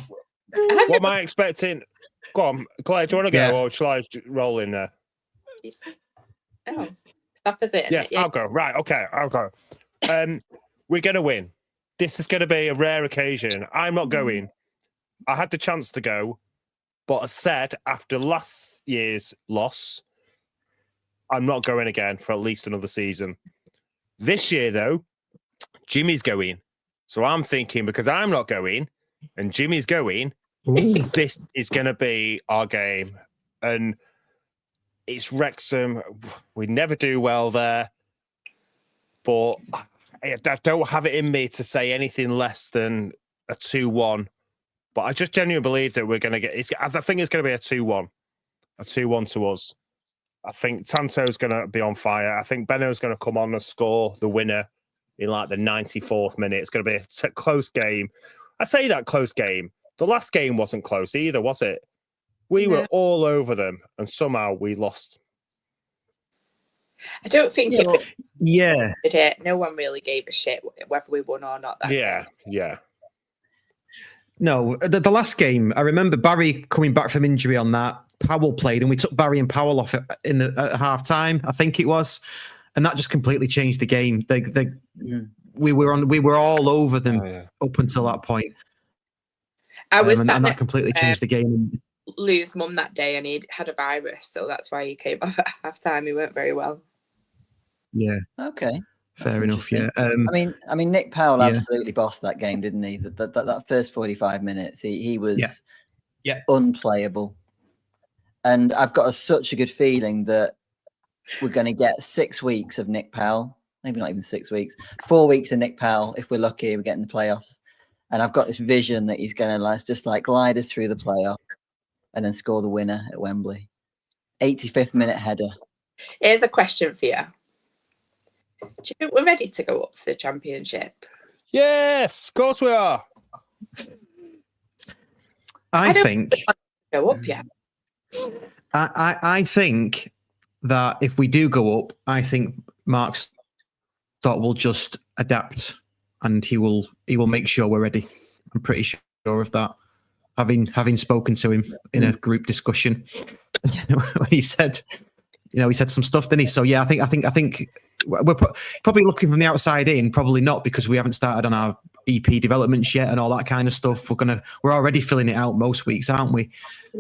What am I expecting? Go on, Claire, do you want to go or shall I roll in there? Oh. Opposite. Yeah, I'll go. Right, okay, I'll go. We're going to win. This is going to be a rare occasion. I'm not going. I had the chance to go, but I said after last year's loss, I'm not going again for at least another season. This year, though, Jimmy's going. So I'm thinking, because I'm not going, and Jimmy's going, this is going to be our game. And it's Wrexham. We never do well there. But I don't have it in me to say anything less than a 2-1. But I just genuinely believe that we're going to get... I think it's going to be a 2-1. A 2-1 to us. I think Tanto's going to be on fire. I think Benno's going to come on and score the winner in like the 94th minute. It's going to be a close game. I say that close game. The last game wasn't close either, was it? We were all over them, and somehow we lost. I don't think it did it. No one really gave a shit whether we won or not. Yeah. No, the last game, I remember Barry coming back from injury on that. Powell played, and we took Barry and Powell off at half time, I think it was, and that just completely changed the game. We were all over them up until that point. And that completely changed the game. Lou's mum that day, and he had a virus, so that's why he came off at half time. He weren't very well. Yeah. Okay. Fair enough. Yeah. I mean, Nick Powell absolutely bossed that game, didn't he? That first 45 minutes, he was unplayable. And I've got such a good feeling that we're going to get 6 weeks of Nick Powell. Maybe not even 6 weeks. 4 weeks of Nick Powell. If we're lucky, we get in the playoffs. And I've got this vision that he's going to just glide us through the playoff and then score the winner at Wembley. 85th minute header. Here's a question for you. Do you think we're ready to go up for the Championship? Yes, of course we are. I think go up yet. I think that if we do go up, I think Mark Stott will just adapt, and he will make sure we're ready. I'm pretty sure of that. Having spoken to him in a group discussion, when he said some stuff, didn't he? So yeah, I think we're probably looking from the outside in, probably not, because we haven't started on our EP developments yet and all that kind of stuff. We're already filling it out most weeks, aren't we?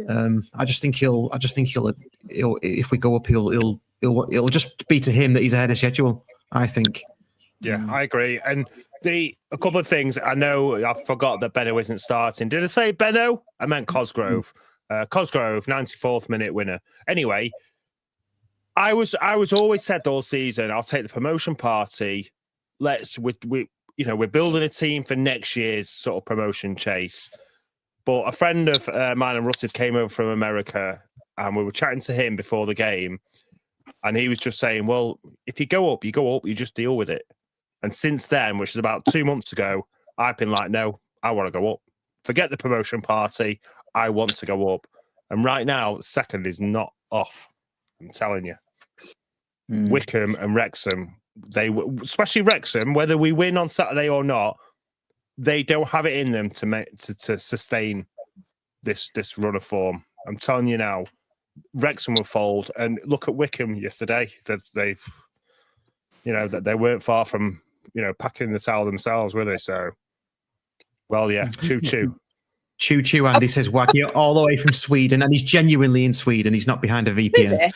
I just think he'll if we go up, it'll just be to him that he's ahead of schedule, I think. Yeah, I agree. And a couple of things. I know I forgot that Benno isn't starting. Did I say Benno? I meant Cosgrove. Cosgrove, 94th minute winner. Anyway, I was always said all season, I'll take the promotion party. We're building a team for next year's sort of promotion chase. But a friend of mine and Russ's came over from America, and we were chatting to him before the game, and he was just saying, well, if you go up, you just deal with it. And since then, which is about 2 months ago, I've been like, no, I want to go up. Forget the promotion party. I want to go up. And right now, second is not off. I'm telling you. Wickham and Wrexham, especially Wrexham, whether we win on Saturday or not, they don't have it in them to sustain this run of form. I'm telling you now, Wrexham will fold. And look at Wickham yesterday. That they weren't far from packing the towel themselves, were they? So, well, yeah, choo-choo. Choo-choo, Andy says Waggy all the way from Sweden, and he's genuinely in Sweden. He's not behind a VPN.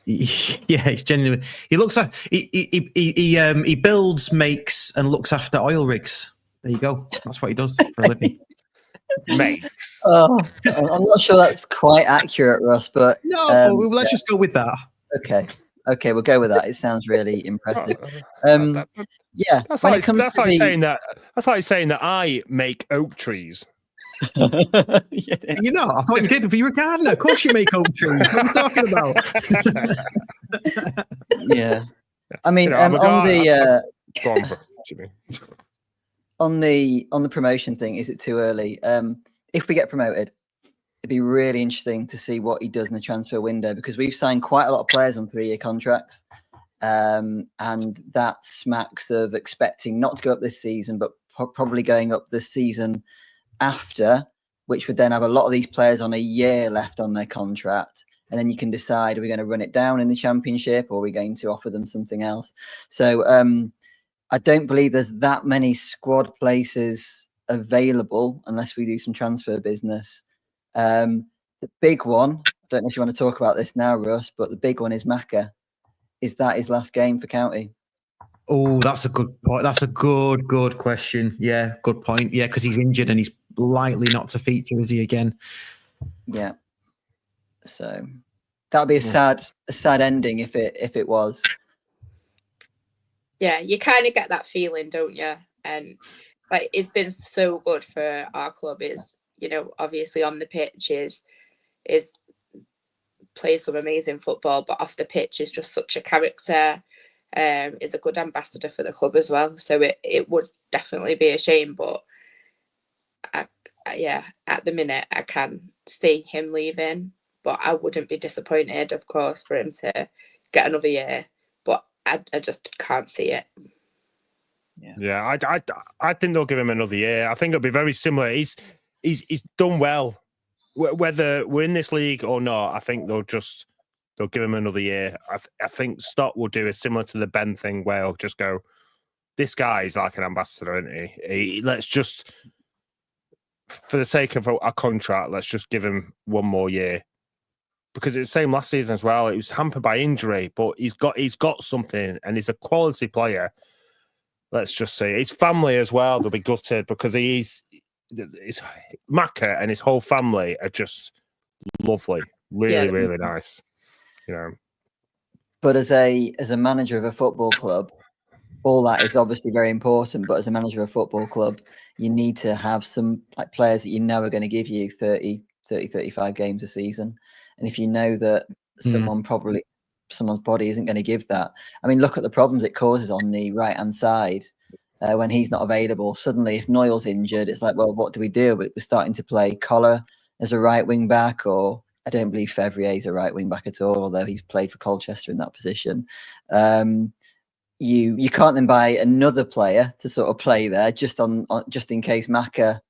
Yeah, he's genuinely. He looks like he builds, makes, and looks after oil rigs. There you go. That's what he does for a living. Makes. Oh, I'm not sure that's quite accurate, Russ, but no, let's just go with that. Okay, we'll go with that. It sounds really impressive. Yeah, that's like saying that I make oak trees. I thought you did. If you're a gardener, of course you make oak trees. What are you talking about? Yeah, I mean, on the promotion thing, is it too early? If we get promoted, it'd be really interesting to see what he does in the transfer window, because we've signed quite a lot of players on 3-year contracts, and that smacks of expecting not to go up this season, but probably going up this season after, which would then have a lot of these players on a year left on their contract. And then you can decide, are we going to run it down in the Championship, or are we going to offer them something else? So I don't believe there's that many squad places available unless we do some transfer business. The big one, I don't know if you want to talk about this now, Russ, but the big one is Maka. Is that his last game for County? Oh, that's a good point. That's a good question. Yeah, good point. Yeah, because he's injured and likely not to feature, is he, again? Yeah. So that'd be a sad ending if it was. Yeah, you kind of get that feeling, don't you? And like, it's been so good for our club. Is, you know, obviously on the pitch is plays some amazing football, but off the pitch is just such a character. Is a good ambassador for the club as well. So it would definitely be a shame, but at the minute I can see him leaving, but I wouldn't be disappointed, of course, for him to get another year. But I just can't see it. Yeah, I think they'll give him another year. I think it'll be very similar. He's done well. Whether we're in this league or not, I think they'll give him another year. I think Stott will do a similar to the Ben thing, where he'll just go, this guy's like an ambassador, isn't he? Let's just, for the sake of our contract, let's just give him one more year. Because it's the same last season as well. It was hampered by injury, but he's got something, and he's a quality player. Let's just say his family as well, they'll be gutted because he's Macca and his whole family are just lovely, really nice. You know. But as a manager of a football club, all that is obviously very important. But as a manager of a football club, you need to have some like players that you know are going to give you 30, 35 games a season. And if you know that someone's body isn't going to give that. I mean, look at the problems it causes on the right-hand side when he's not available. Suddenly, if Noyle's injured, it's like, well, what do we do? We're starting to play Collar as a right wing back, or I don't believe Fevrier is a right wing back at all, although he's played for Colchester in that position. You can't then buy another player to sort of play there just in case Macca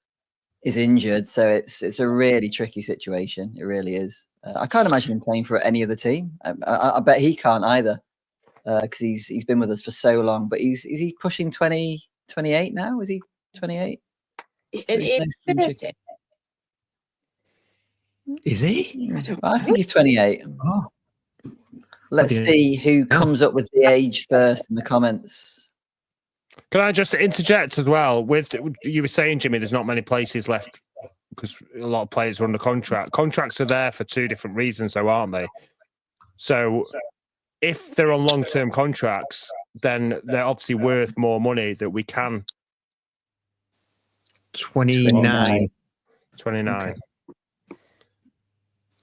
is injured. So it's a really tricky situation. It really is. I can't imagine him playing for any other team. I bet he can't either, because he's been with us for so long. But is he pushing 28 now? Is he 28? Is he? I think he's 28. Oh. Let's see who comes up with the age first in the comments. Can I just interject as well? With you were saying, Jimmy, there's not many places left because a lot of players are under contract. Contracts are there for two different reasons, though, aren't they? So if they're on long-term contracts, then they're obviously worth more money that we can. 29. 29. Okay.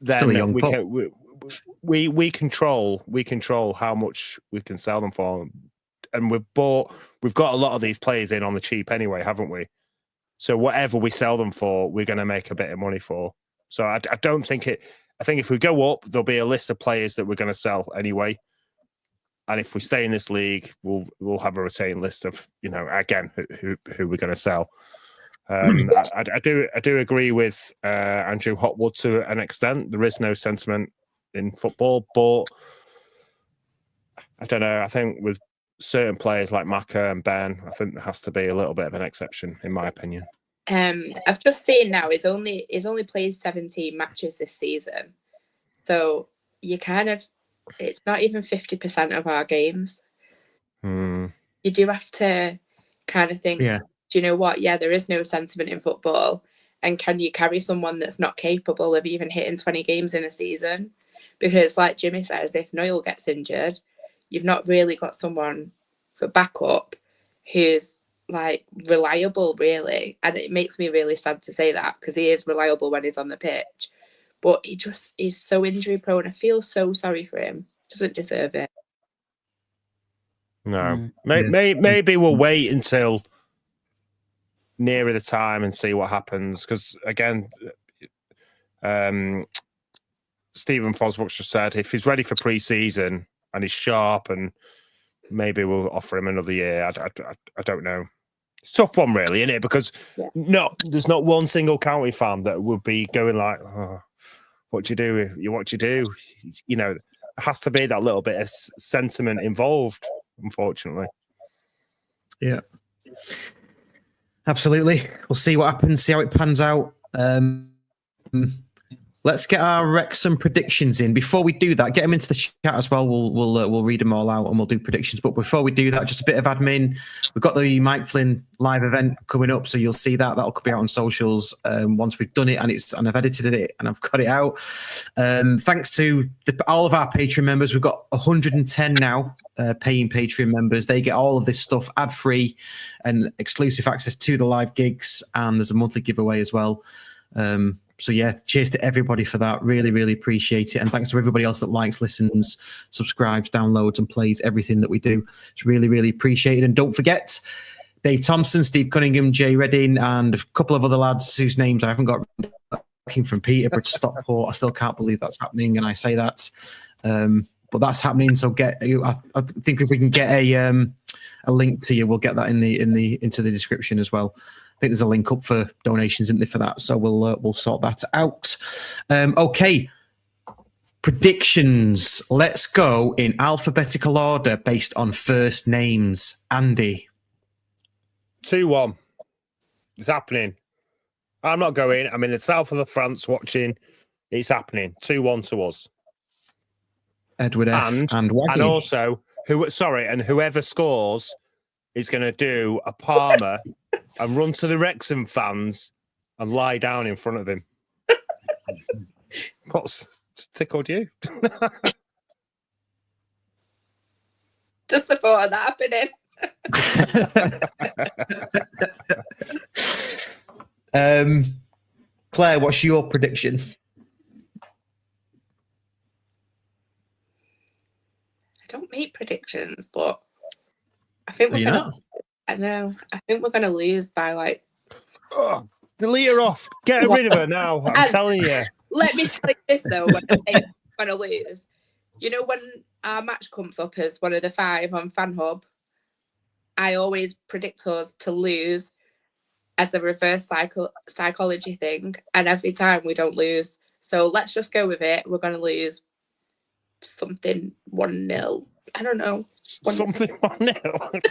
Then Still a young pup. We control how much we can sell them for. And we've got a lot of these players in on the cheap anyway, haven't we? So whatever we sell them for, we're going to make a bit of money for. So I don't think it. I think if we go up, there'll be a list of players that we're going to sell anyway. And if we stay in this league, we'll have a retained list of, you know, again, who we're going to sell. I do agree with Andrew Hotwood to an extent. There is no sentiment in football, but I don't know. I think with certain players like Macca and Ben, I think there has to be a little bit of an exception, in my opinion. I've just seen now he's only played 17 matches this season, so you kind of, it's not even 50% of our games. You do have to kind of think, do you know what? Yeah, there is no sentiment in football, and can you carry someone that's not capable of even hitting 20 games in a season? Because, like Jimmy says, if Noyle gets injured, you've not really got someone for backup who's like reliable, really. And it makes me really sad to say that, because he is reliable when he's on the pitch, but he just is so injury prone. I feel so sorry for him. Doesn't deserve it. No, maybe we'll wait until nearer the time and see what happens. Because again, Stephen Fosbuck's just said if he's ready for pre-season and he's sharp, and maybe we'll offer him another year. I don't know. It's a tough one, really, isn't it? Because there's not one single county fan that would be going like, oh, what do you do? What do you do? You know, there has to be that little bit of sentiment involved, unfortunately. Yeah. Absolutely. We'll see what happens, see how it pans out. Let's let's get our Wrexham predictions in. Before we do that, get them into the chat as well. We'll read them all out and we'll do predictions. But before we do that, just a bit of admin. We've got the Mike Flynn live event coming up, so you'll see that. That'll be out on socials once we've done it and I've edited it and I've got it out. Thanks to all of our Patreon members. We've got 110 now paying Patreon members. They get all of this stuff ad-free and exclusive access to the live gigs, and there's a monthly giveaway as well. So yeah, cheers to everybody for that. Really, really appreciate it. And thanks to everybody else that likes, listens, subscribes, downloads, and plays everything that we do. It's really, really appreciated. And don't forget, Dave Thompson, Steve Cunningham, Jay Redding, and a couple of other lads whose names I haven't got, working from Peterborough to Stockport. I still can't believe that's happening, and I say that. But that's happening. So I think if we can get a link to you, we'll get that into the description as well. I think there's a link up for donations, isn't there, for that? So we'll sort that out. Okay, predictions. Let's go in alphabetical order based on first names. Andy. 2-1. It's happening. I'm not going. I'm in the south of France watching. It's happening. 2-1 to us. Edward F. and Waggy. And also, whoever scores is going to do a Palmer and run to the Wrexham fans and lie down in front of him. What's tickled you? Just the thought of that happening. Claire, what's your prediction? I don't make predictions, but I think we're gonna. I know. I think we're going to lose by like. Oh, delete her off. Get rid of her now. I'm telling you. Let me tell you this though. When I say we're going to lose, you know, when our match comes up as one of the 5 on Fan Hub, I always predict us to lose as a reverse psychology thing, and every time we don't lose. So let's just go with it. We're going to lose something 1-0. I don't know. Something 1-0.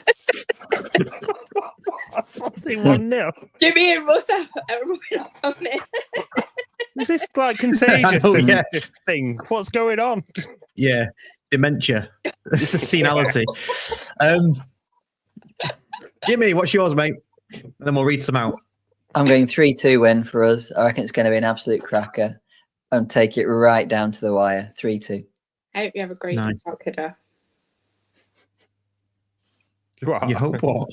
Something 1-0. Jimmy and Russ are rubbing off on it. Is this like contagious? This thing? What's going on? Yeah, dementia. It's a senility. Jimmy, what's yours, mate? And then we'll read some out. I'm going 3-2 win for us. I reckon it's going to be an absolute cracker and take it right down to the wire. 3-2. I hope you have a great day, kiddo. You hope what?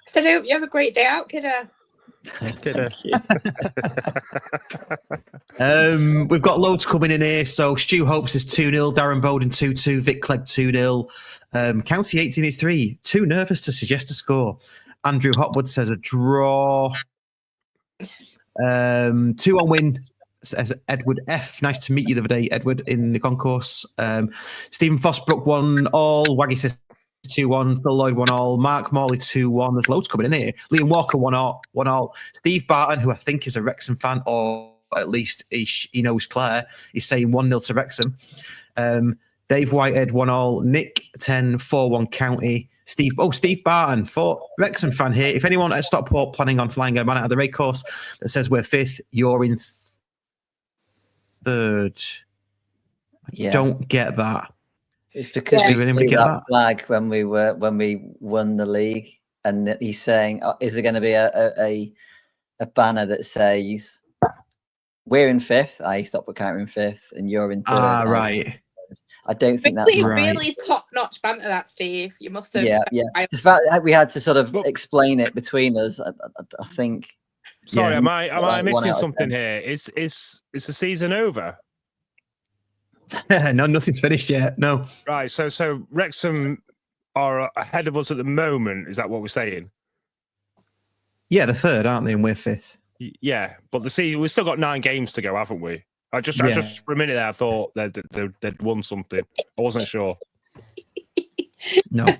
So I hope you have a great day out, kiddo. We've got loads coming in here. So Stu Hopes is 2-0, Darren Bowden 2-2, Vic Clegg 2-0, County 1883, too nervous to suggest a score. Andrew Hotwood says a draw. 2-1 win, says Edward F. Nice to meet you the other day, Edward, in the concourse. Stephen Fosbrook 1-all, Waggy says 2-1, Phil Lloyd 1-all, Mark Morley 2-1. There's loads coming in here. Liam Walker 1-all. Steve Barton, who I think is a Wrexham fan, or at least he knows Claire, is saying 1-0 to Wrexham. Dave Whitehead 1-all, Nick 10, 4-1 County. Steve Barton, for Wrexham fan here. If anyone at Stockport planning on flying a man out of the race course that says we're 5th, you're in 3rd. I don't get that. It's because we flew that flag when we won the league, and he's saying, "Is there going to be a banner that says we're in 5th? I Stockport County in 5th, and you're in 3rd." Right. I don't think that's really top-notch banter, that Steve. You must have. Yeah. The fact that we had to sort of explain it between us, I think. Sorry, am I missing something here? Is the season over? No, nothing's finished yet. No. Right. So Wrexham are ahead of us at the moment. Is that what we're saying? Yeah, the 3rd, aren't they? And we're 5th. Yeah, but we've still got 9 games to go, haven't we? I just for a minute there, I thought they'd won something. I wasn't sure. No.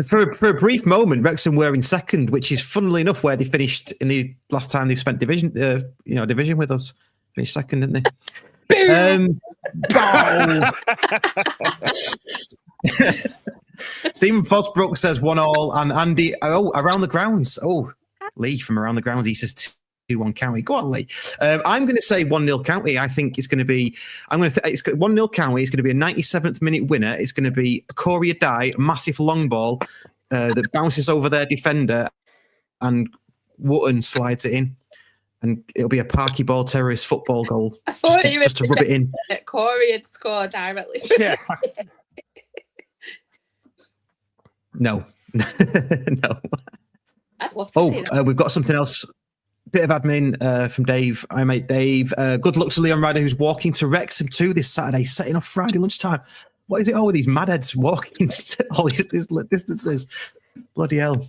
For a brief moment, Wrexham were in 2nd, which is funnily enough where they finished in the last time they spent division with us. Finished 2nd, didn't they? Stephen Fosbrook says 1-all, and Andy around the grounds. Lee from around the grounds, he says 2-1 County. Go on, Lee. I'm going to say 1-0 County. I think it's going to be. It's 1-0 County. It's going to be a 97th minute winner. It's going to be a Corey Adai, a massive long ball that bounces over their defender, and Wootton slides it in, and it'll be a Parky Ball terrorist football goal. I thought just to rub it in. That Corey had scored directly. Yeah. No. No. I'd love to see that. We've got something else. Bit of admin from Dave. Hi, mate, Dave. Good luck to Leon Ryder, who's walking to Wrexham too this Saturday, setting off Friday lunchtime. What is it all with these madheads walking all these distances? Bloody hell.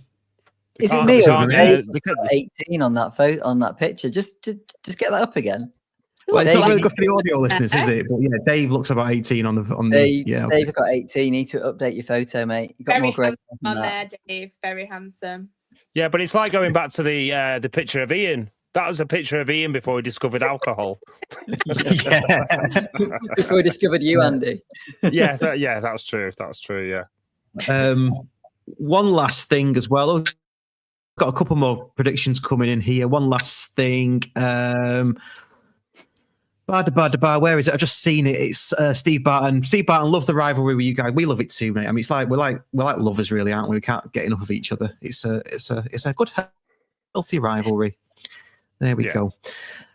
Is it me or Dave 18 on that picture? Just get that up again. Well, it's not really good for the audio listeners, is it? But yeah, Dave looks about 18 on the yeah. Okay. Dave got 18. You need to update your photo, mate. You got Very more great on there, Dave. Very handsome. Yeah, but it's like going back to the picture of Ian. That was a picture of Ian before he discovered alcohol. Yeah. Before he discovered you, Andy. Yeah, that's true. That's true. Yeah. One last thing as well. Got a couple more predictions coming in here. One last thing. Where is it? I've just seen it. It's Steve Barton. Steve Barton, love the rivalry with you guys. We love it too, mate. I mean, it's like we're like lovers, really, aren't we? We can't get enough of each other. It's a good, healthy rivalry. There we go.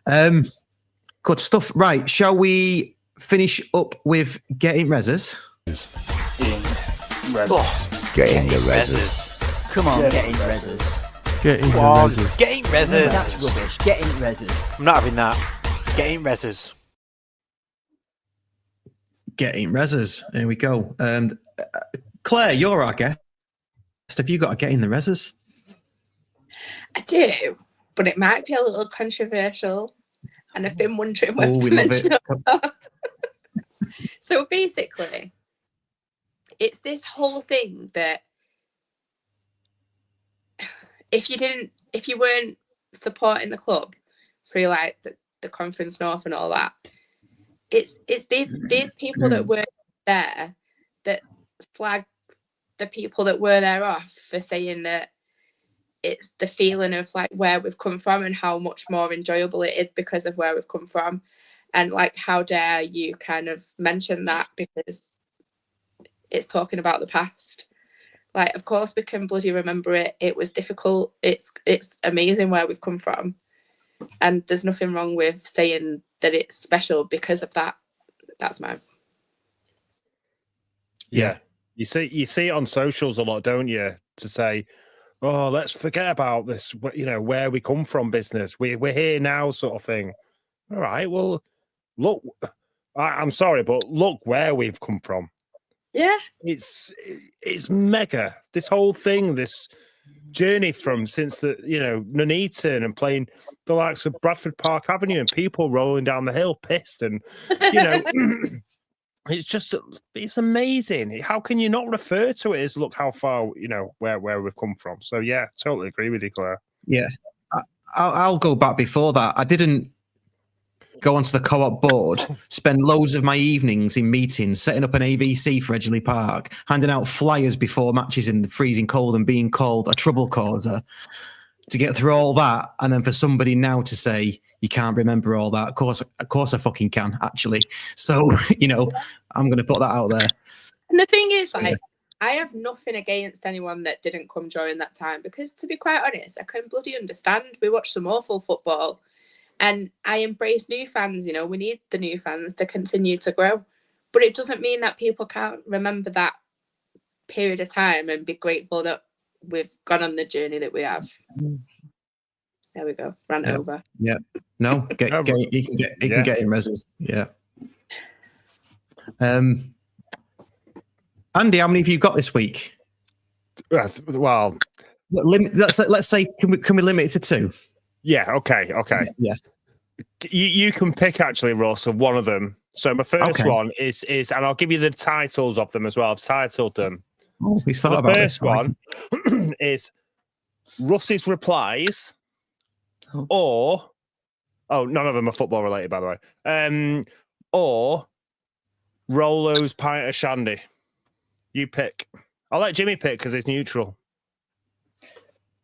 Good stuff. Right, shall we finish up with getting reses? Getting the reses. Come on, getting reses. Getting reses. Getting reses. That's rubbish. Getting reses. I'm not having that. Getting reses. Getting reses. There we go. Claire, you're our guest. Have you got to get in the reses? I do, but it might be a little controversial, and I've been wondering whether to mention it. So basically, it's this whole thing that if you weren't supporting the club through like the Conference North and all that, it's these people that were there that slag the people that were there off for saying that it's the feeling of like where we've come from and how much more enjoyable it is because of where we've come from, and like how dare you kind of mention that because it's talking about the past. Like, of course we can bloody remember it. It was difficult. It's amazing where we've come from. And there's nothing wrong with saying that it's special because of that. That's mine. Yeah. You see it on socials a lot, don't you? To say, oh, let's forget about this, where we come from business. We're here now sort of thing. All right, well, look, I'm sorry, but look where we've come from. Yeah. It's mega. This whole thing, this journey from since the Nuneaton and playing the likes of Bradford Park Avenue and people rolling down the hill pissed and it's amazing. How can you not refer to it as look how far where we've come from? So yeah, totally agree with you, Claire. Yeah, I'll go back before that. I didn't go onto the co-op board, spend loads of my evenings in meetings, setting up an ABC for Edgeley Park, handing out flyers before matches in the freezing cold and being called a trouble causer to get through all that. And then for somebody now to say, you can't remember all that. Of course I fucking can, actually. So, I'm going to put that out there. And the thing is, I have nothing against anyone that didn't come during that time because, to be quite honest, I can bloody understand. We watched some awful football. And I embrace new fans, we need the new fans to continue to grow. But it doesn't mean that people can't remember that period of time and be grateful that we've gone on the journey that we have. There we go. Ran over. Yeah. No, you can get in reses. Yeah. Andy, how many have you got this week? Well, let's say, can we limit it to 2? Yeah, okay. Yeah. You can pick actually, Russ, of one of them. So my first one is, and I'll give you the titles of them as well. I've titled them. Oh, we thought about this. The first one is Russ's replies, or none of them are football related, by the way. Or Rolo's pint of shandy. You pick. I'll let Jimmy pick because it's neutral.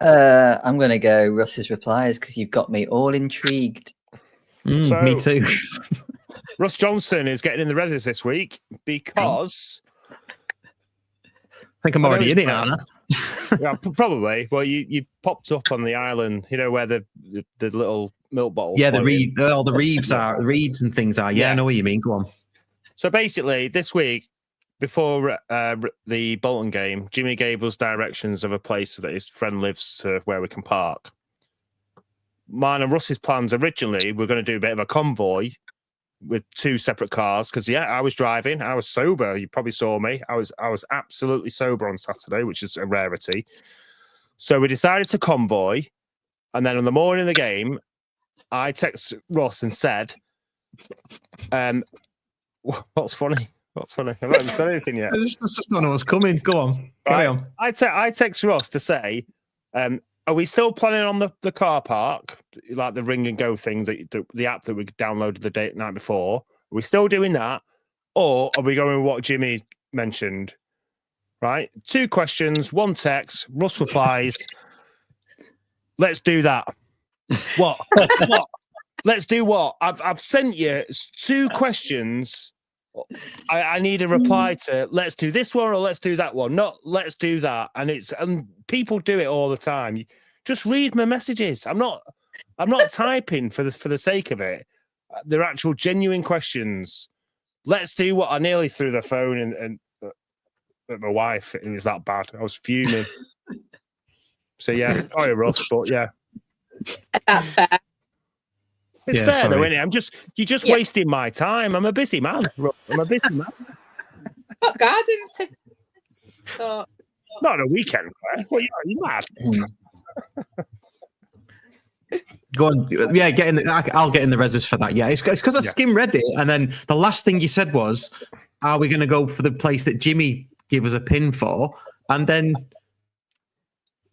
I'm going to go Russ's replies because you've got me all intrigued. Me too. Russ Johnson is getting in the reses this week because... I think I'm already in it, aren't I? Yeah, probably. Well, you popped up on the island, where the little milk bottles. Yeah, the reeds and things are. Yeah, I know what you mean. Go on. So basically, this week, before the Bolton game, Jimmy gave us directions of a place that his friend lives to where we can park. Mine and Russ's plans originally were going to do a bit of a convoy with 2 separate cars because I was driving, I was sober. You probably saw me. I was absolutely sober on Saturday, which is a rarity. So we decided to convoy, and then on the morning of the game, I texted Ross and said, "What's funny? What's funny? I've not even said anything yet. I just don't know what's coming. Go on, carry on." I text Ross to say, "Are we still planning on the car park, like the Ring and Go thing, the app that we downloaded the night before? Are we still doing that? Or are we going with what Jimmy mentioned?" Right? 2 questions, 1 text. Russ replies, "Let's do that." What? What? Let's do what? I've sent you 2 questions. I need a reply to let's do this one or let's do that one. Not let's do that. And people do it all the time. Just read my messages. I'm not typing for the sake of it. They're actual genuine questions. Let's do what. I nearly threw the phone and at my wife. It was that bad. I was fuming. So yeah, sorry, Russ, but yeah. That's fair. It's fair though, isn't it? You're just wasting my time. I'm a busy man. I'm a busy man. Got gardens to... So... Not on a weekend, Claire. What, are you mad? Go on. Yeah, I'll get in the reses for that. Yeah, it's because I skim read it, and then the last thing you said was, "Are we going to go for the place that Jimmy gave us a pin for?" And then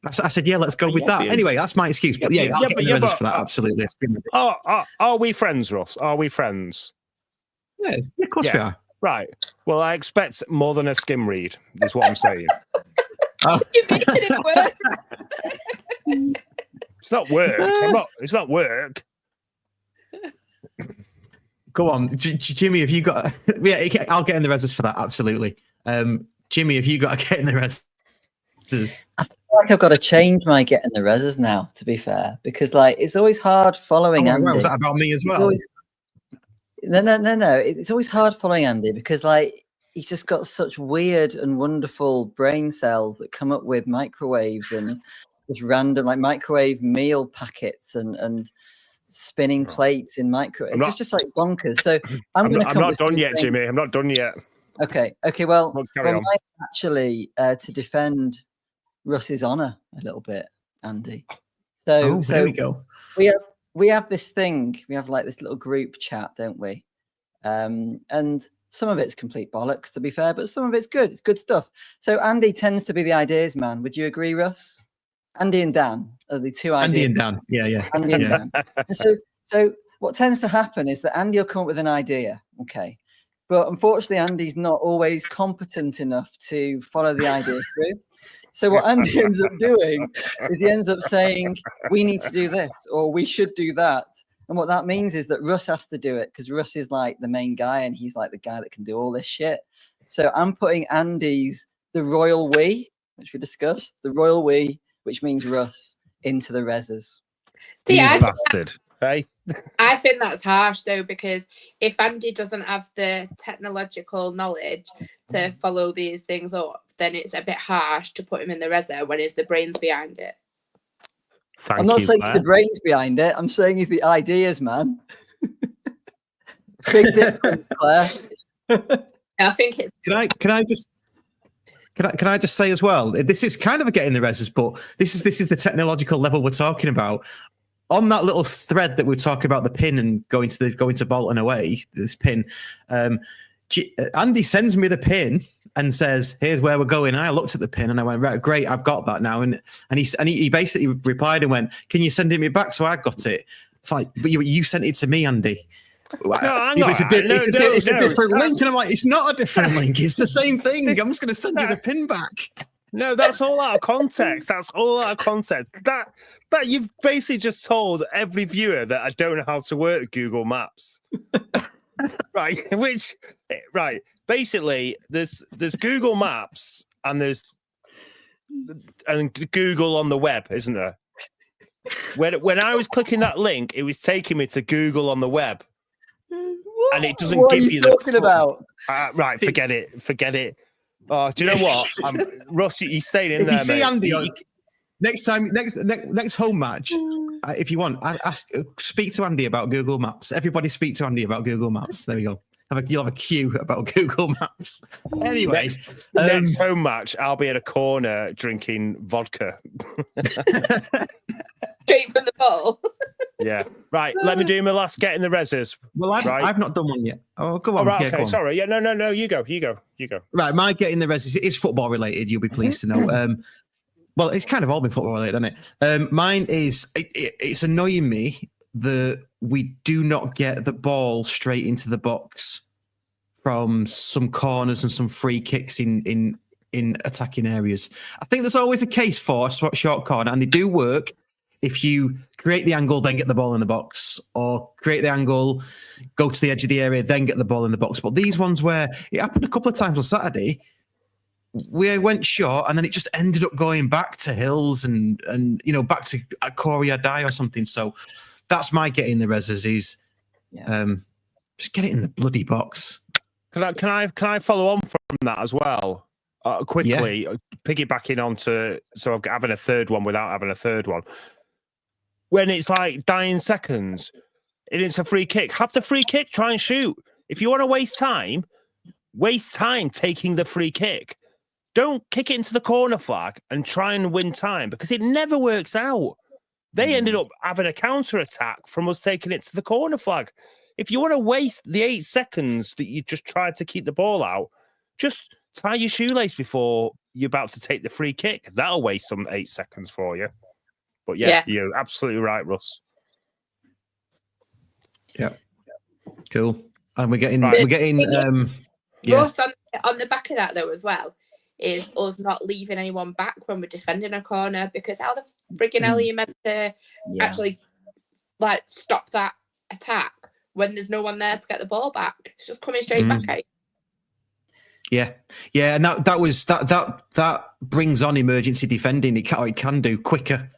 I said, "Yeah, let's go with that." Anyway, that's my excuse. But yeah, I'll get in the reses for that. Absolutely. Are we friends, Ross? Are we friends? Yeah, of course we are. Right. Well, I expect more than a skim read, is what I'm saying. You're making it worse. It's not work. It's not work. Go on, Jimmy. Have you got? Yeah, I'll get in the reses for that. Absolutely. Jimmy, have you got to get in the reses? I feel like I've got to change my get in the reses now. To be fair, because it's always hard following Andy. Was that about me as well? No. It's always hard following Andy because he's just got such weird and wonderful brain cells that come up with microwaves and just random microwave meal packets and spinning plates in microwave. It's just like bonkers. So I'm not done yet, Jimmy. I'm not done yet. Okay. Well, actually, to defend Russ's honour a little bit, Andy. So there we go. We have this thing. We have this little group chat, don't we? And some of it's complete bollocks, to be fair, but some of it's good. It's good stuff. So Andy tends to be the ideas man. Would you agree, Russ? Andy and Dan are the 2 ideas. Andy and Dan. Yeah. Andy and Dan. And so what tends to happen is that Andy will come up with an idea. Okay. But unfortunately, Andy's not always competent enough to follow the idea through. So what Andy ends up doing is he ends up saying, "We need to do this," or "We should do that." And what that means is that Russ has to do it because Russ is the main guy and he's the guy that can do all this shit. So I'm putting Andy's the royal we, which we discussed, the royal we, which means Russ, into the reses. See, bastard. Hey. I think that's harsh though, because if Andy doesn't have the technological knowledge to follow these things up, then it's a bit harsh to put him in the reza when it's the brains behind it. I'm not saying he's the brains behind it. I'm saying he's the ideas man. Big difference, Claire. I think it's. Can I just say as well? This is kind of a get in the reses, but this is the technological level we're talking about. On that little thread that we talk about the pin and going to Bolton away, this pin, Andy sends me the pin and says, "Here's where we're going." And I looked at the pin and I went, "Right, great, I've got that now." And he basically replied and went, "Can you send it me back?" So I got it. It's like, but you sent it to me, Andy. It's a different link, and I'm like, it's not a different link. It's the same thing. I'm just going to send you the pin back. No, that's all out of context. That's all out of context. That you've basically just told every viewer that I don't know how to work Google Maps. Right. Basically, there's Google Maps and there's Google on the web, isn't there? When I was clicking that link, it was taking me to Google on the web. And it doesn't what give are you talking about? Right, forget it. Oh, do you know what? Russ, you're staying in if there, you see mate. Andy, next home match, if you want, speak to Andy about Google Maps. Everybody speak to Andy about Google Maps. There we go. You'll have a queue about Google Maps. Anyway, next home match, I'll be at a corner drinking vodka. Straight from the bottle. Yeah. Right. Let me do my last get in the reses. Well, I've not done one yet. Oh, go on. Oh, right, yeah, okay. go on. Sorry. Yeah. No. You go. Right. My get in the reses is football related. You'll be pleased to know. Well, it's kind of all been football related, hasn't it? Mine is it's annoying me that we do not get the ball straight into the box from some corners and some free kicks in attacking areas. I think there's always a case for a short corner, and they do work if you create the angle, then get the ball in the box, or create the angle, go to the edge of the area, then get the ball in the box. But these ones where it happened a couple of times on Saturday, we went short and then it just ended up going back to Hills and back to Corey Adai or something. So that's my get in the reses is just get it in the bloody box. Can I follow on from that as well? Quickly, piggybacking onto having a third one without having a third one. When it's like dying seconds, and it's a free kick. Have the free kick, try and shoot. If you want to waste time taking the free kick. Don't kick it into the corner flag and try and win time because it never works out. They ended up having a counter attack from us taking it to the corner flag. If you want to waste the 8 seconds that you just tried to keep the ball out, just tie your shoelace before you're about to take the free kick. That'll waste some 8 seconds for you. But yeah, you're absolutely right, Russ. Yeah. Cool. And we're getting Russ, on the back of that though as well, is us not leaving anyone back when we're defending a corner, because how the friggin' hell are you meant to actually stop that attack when there's no one there to get the ball back? It's just coming straight back at you. Yeah, and that brings on emergency defending. It can do quicker.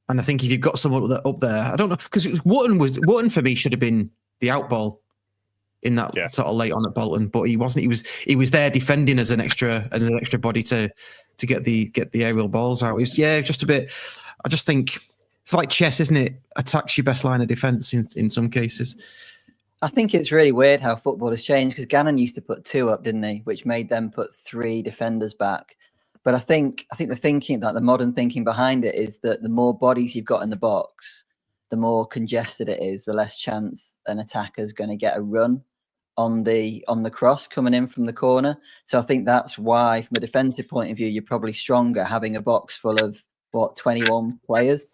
And I think if you've got someone up there, I don't know, because Wotton for me should have been the out ball in that sort of late on at Bolton, but he wasn't. He was there defending as an extra body to get the aerial balls out. It's just a bit. I just think it's like chess, isn't it? Attacks your best line of defence in some cases. I think it's really weird how football has changed, because Gannon used to put 2 up, didn't he? Which made them put 3 defenders back. But I think the thinking, the modern thinking behind it, is that the more bodies you've got in the box, the more congested it is, the less chance an attacker's going to get a run on the cross coming in from the corner. So I think that's why, from a defensive point of view, you're probably stronger having a box full of 21 players,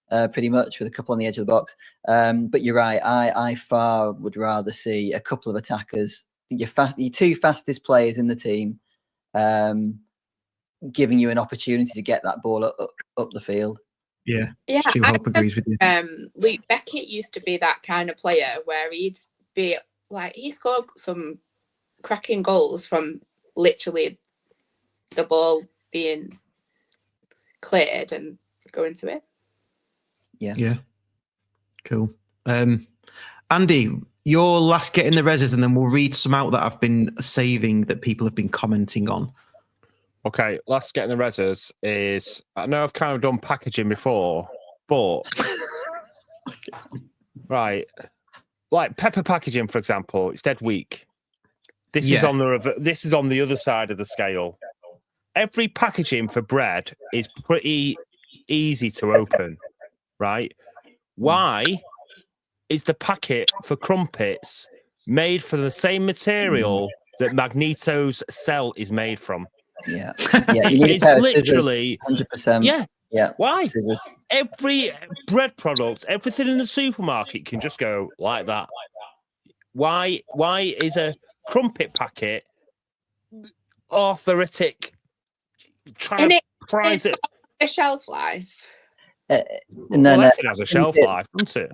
pretty much, with a couple on the edge of the box. But you're right. I far would rather see a couple of attackers, your 2 fastest players in the team, giving you an opportunity to get that ball up the field. Yeah. Stu Hope agrees with you. Luke Beckett used to be that kind of player where he'd be he scored some cracking goals from literally the ball being cleared and going to it. Yeah. Cool. Andy, your last get in the reses, and then we'll read some out that I've been saving that people have been commenting on. Okay, last get in the reses is, I know I've kind of done packaging before, but right, like pepper packaging, for example, it's dead weak. This is on the other side of the scale. Every packaging for bread is pretty easy to open, right? Why is the packet for crumpets made from the same material that Magneto's cell is made from? Yeah, you need a pair of literally scissors, 100%. Yeah. Why? Scissors. Every bread product, everything in the supermarket can just go like that. Why is a crumpet packet arthritic trying to Price it. A shelf life. No, Everything has a shelf life, doesn't it?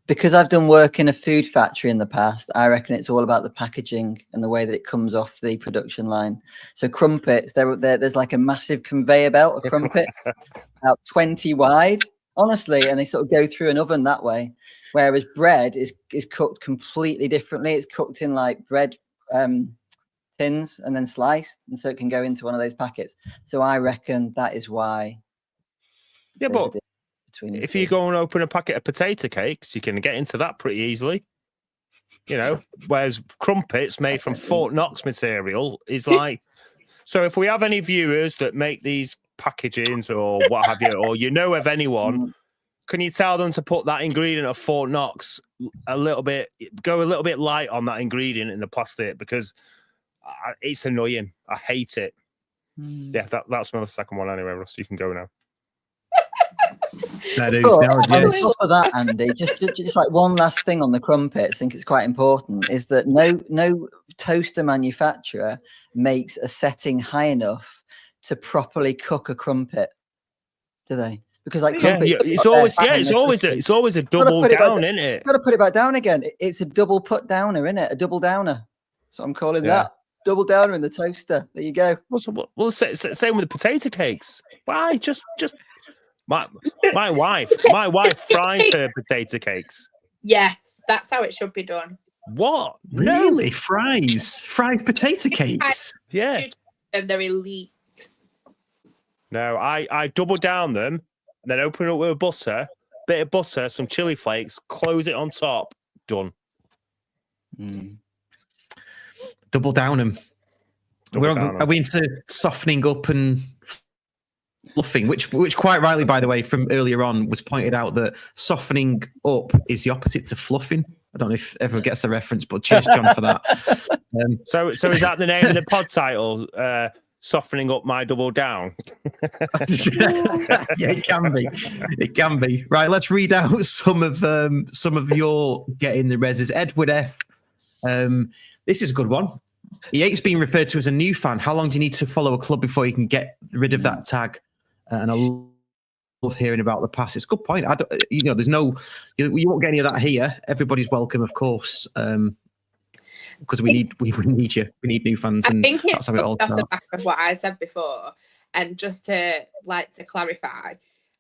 Because I've done work in a food factory in the past, I reckon it's all about the packaging and the way that it comes off the production line. So crumpets, there's like a massive conveyor belt of crumpets, about 20 wide, honestly, and they sort of go through an oven that way. Whereas bread is cooked completely differently. It's cooked in like bread tins and then sliced, and so it can go into one of those packets. So I reckon that is why. Yeah, but if you go and open a packet of potato cakes, you can get into that pretty easily. You know, whereas crumpets made from Fort Knox material is like. So if we have any viewers that make these packagings or what have you, or you know of anyone, can you tell them to put that ingredient of Fort Knox go a little bit light on that ingredient in the plastic, because it's annoying. I hate it. Yeah, that's my second one anyway, Russ. You can go now. On top of that, Andy, just like one last thing on the crumpets, I think it's quite important, is that no toaster manufacturer makes a setting high enough to properly cook a crumpet, do they? Because like crumpets, it's always a double down, isn't it? Got to put it back down again. It's a double put downer, isn't it? A double downer. So I'm calling that double downer in the toaster. There you go. Well, same with the potato cakes. Why just. My wife fries her potato cakes. Yes, that's how it should be done. What? Really? Fries potato cakes? Yeah. They're elite. No, I double down them, and then open it up with a bit of butter, some chili flakes, close it on top. Done. Double down them. Are we into softening up and fluffing, which quite rightly, by the way, from earlier on was pointed out that softening up is the opposite to fluffing. I don't know if everyone gets the reference, but cheers, John, for that. So is that the name of the pod title? Softening up my double down. Yeah, it can be. Right, let's read out some of your getting the reses. Edward F. This is a good one. He hates being referred to as a new fan. How long do you need to follow a club before you can get rid of that tag? And I love hearing about the past. It's a good point. There's no, you won't get any of that here. Everybody's welcome, of course, because we need you. We need new fans, and I think that's how it all off starts. the back of what I said before, and just to clarify,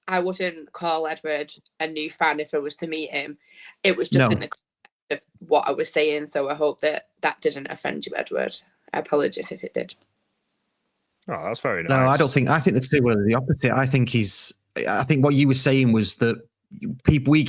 I wouldn't call Edward a new fan if I was to meet him. It was just in the context of what I was saying. So I hope that didn't offend you, Edward. Apologies if it did. Oh, that's very nice. No, I don't think. I think the two were the opposite. I think what you were saying was that people we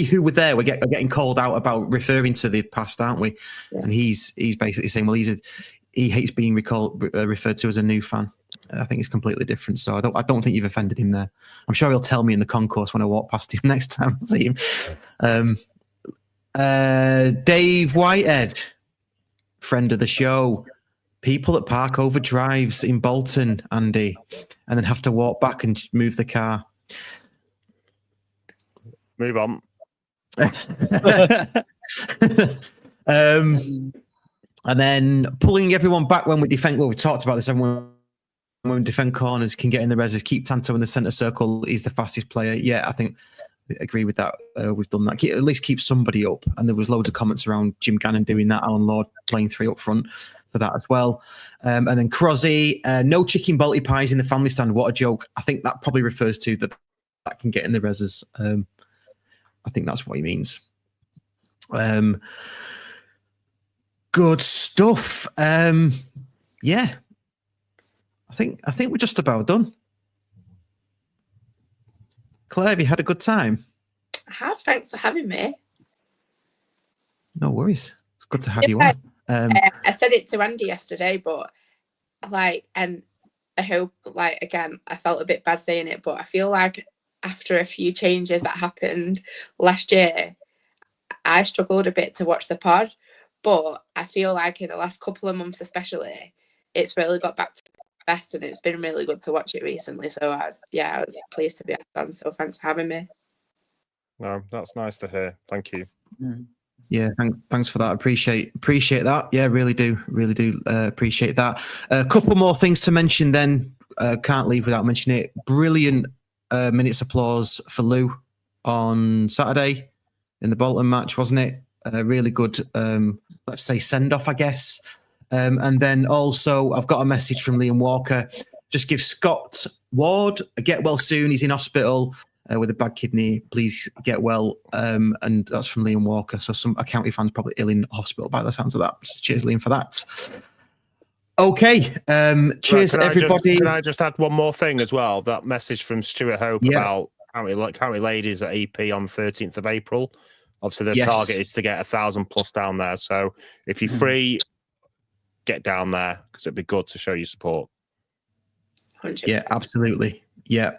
who were there are getting called out about referring to the past, aren't we? Yeah. And he's basically saying, well, he hates being referred to as a new fan. I think it's completely different. So I don't think you've offended him there. I'm sure he'll tell me in the concourse when I walk past him next time I see him. Dave Whitehead, friend of the show. People that park over drives in Bolton, Andy, and then have to walk back and move the car. Move on. And then pulling everyone back when we defend. Well, we talked about this. Everyone when we defend corners can get in the reses. Keep Tanto in the centre circle. He's the fastest player. Yeah, I think I agree with that. We've done that. At least keep somebody up. And there was loads of comments around Jim Gannon doing that. Alan Lord playing three up front for that as well. And then Crosby, no chicken balti pies in the family stand. What a joke. I think that probably refers to that can get in the reses. I think that's what he means. Good stuff. Yeah. I think we're just about done. Claire, have you had a good time? I have. Thanks for having me. No worries. It's good to have you on. I said it to Andy yesterday, but and I hope, again, I felt a bit bad saying it, but I feel like after a few changes that happened last year, I struggled a bit to watch the pod, but I feel like in the last couple of months especially, it's really got back to best, and it's been really good to watch it recently. So I was pleased to be on. So thanks for having me. No, that's nice to hear. Thank you. Yeah, thanks for that. Appreciate that. Yeah, really do appreciate that. A couple more things to mention then. can't leave without mentioning it. Brilliant minutes applause for Lou on Saturday in the Bolton match, wasn't it? Really good, let's say, send-off, I guess. And then also, I've got a message from Liam Walker. Just give Scott Ward a get well soon. He's in hospital with a bad kidney. Please get well. And that's from Liam Walker. So some County fans probably ill in hospital by the sounds of that. So cheers, Liam, for that. Okay. Cheers, everybody. Can I just add one more thing as well? That message from Stuart Hope about County Ladies at EP on 13th of April. Obviously, the target is to get 1,000 plus down there. So if you're free, get down there because it'd be good to show your support. 100%. Yeah, absolutely. Yeah.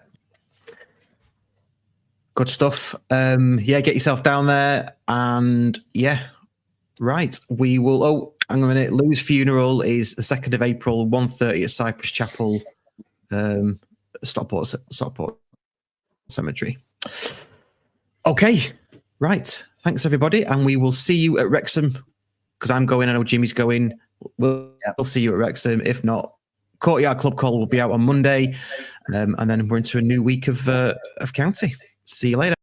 Good stuff. Get yourself down there. And right. We will. Oh, hang on a minute. Lou's funeral is the 2nd of April, 1:30 at Cypress Chapel, Stockport Cemetery. Okay. Right. Thanks, everybody. And we will see you at Wrexham because I'm going. I know Jimmy's going. We'll see you at Wrexham. If not, Courtyard Club Call will be out on Monday. And then we're into a new week of County. See you later.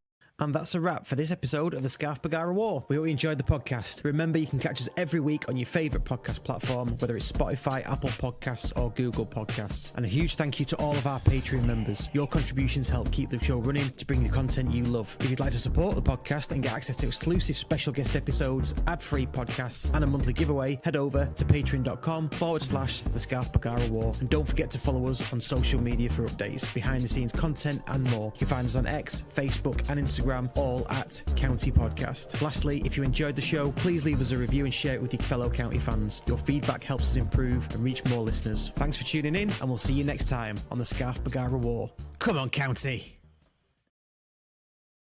And that's a wrap for this episode of the Scarf Bagara War. We hope you enjoyed the podcast. Remember, you can catch us every week on your favourite podcast platform, whether it's Spotify, Apple Podcasts, or Google Podcasts. And a huge thank you to all of our Patreon members. Your contributions help keep the show running to bring the content you love. If you'd like to support the podcast and get access to exclusive special guest episodes, ad-free podcasts, and a monthly giveaway, head over to patreon.com/the Scarf Bagara War. And don't forget to follow us on social media for updates, behind the scenes content, and more. You can find us on X, Facebook, and Instagram, all at County Podcast. Lastly, if you enjoyed the show, please leave us a review and share it with your fellow County fans. Your feedback helps us improve and reach more listeners. Thanks for tuning in, and we'll see you next time on the Scarf Bagara War. Come on, County!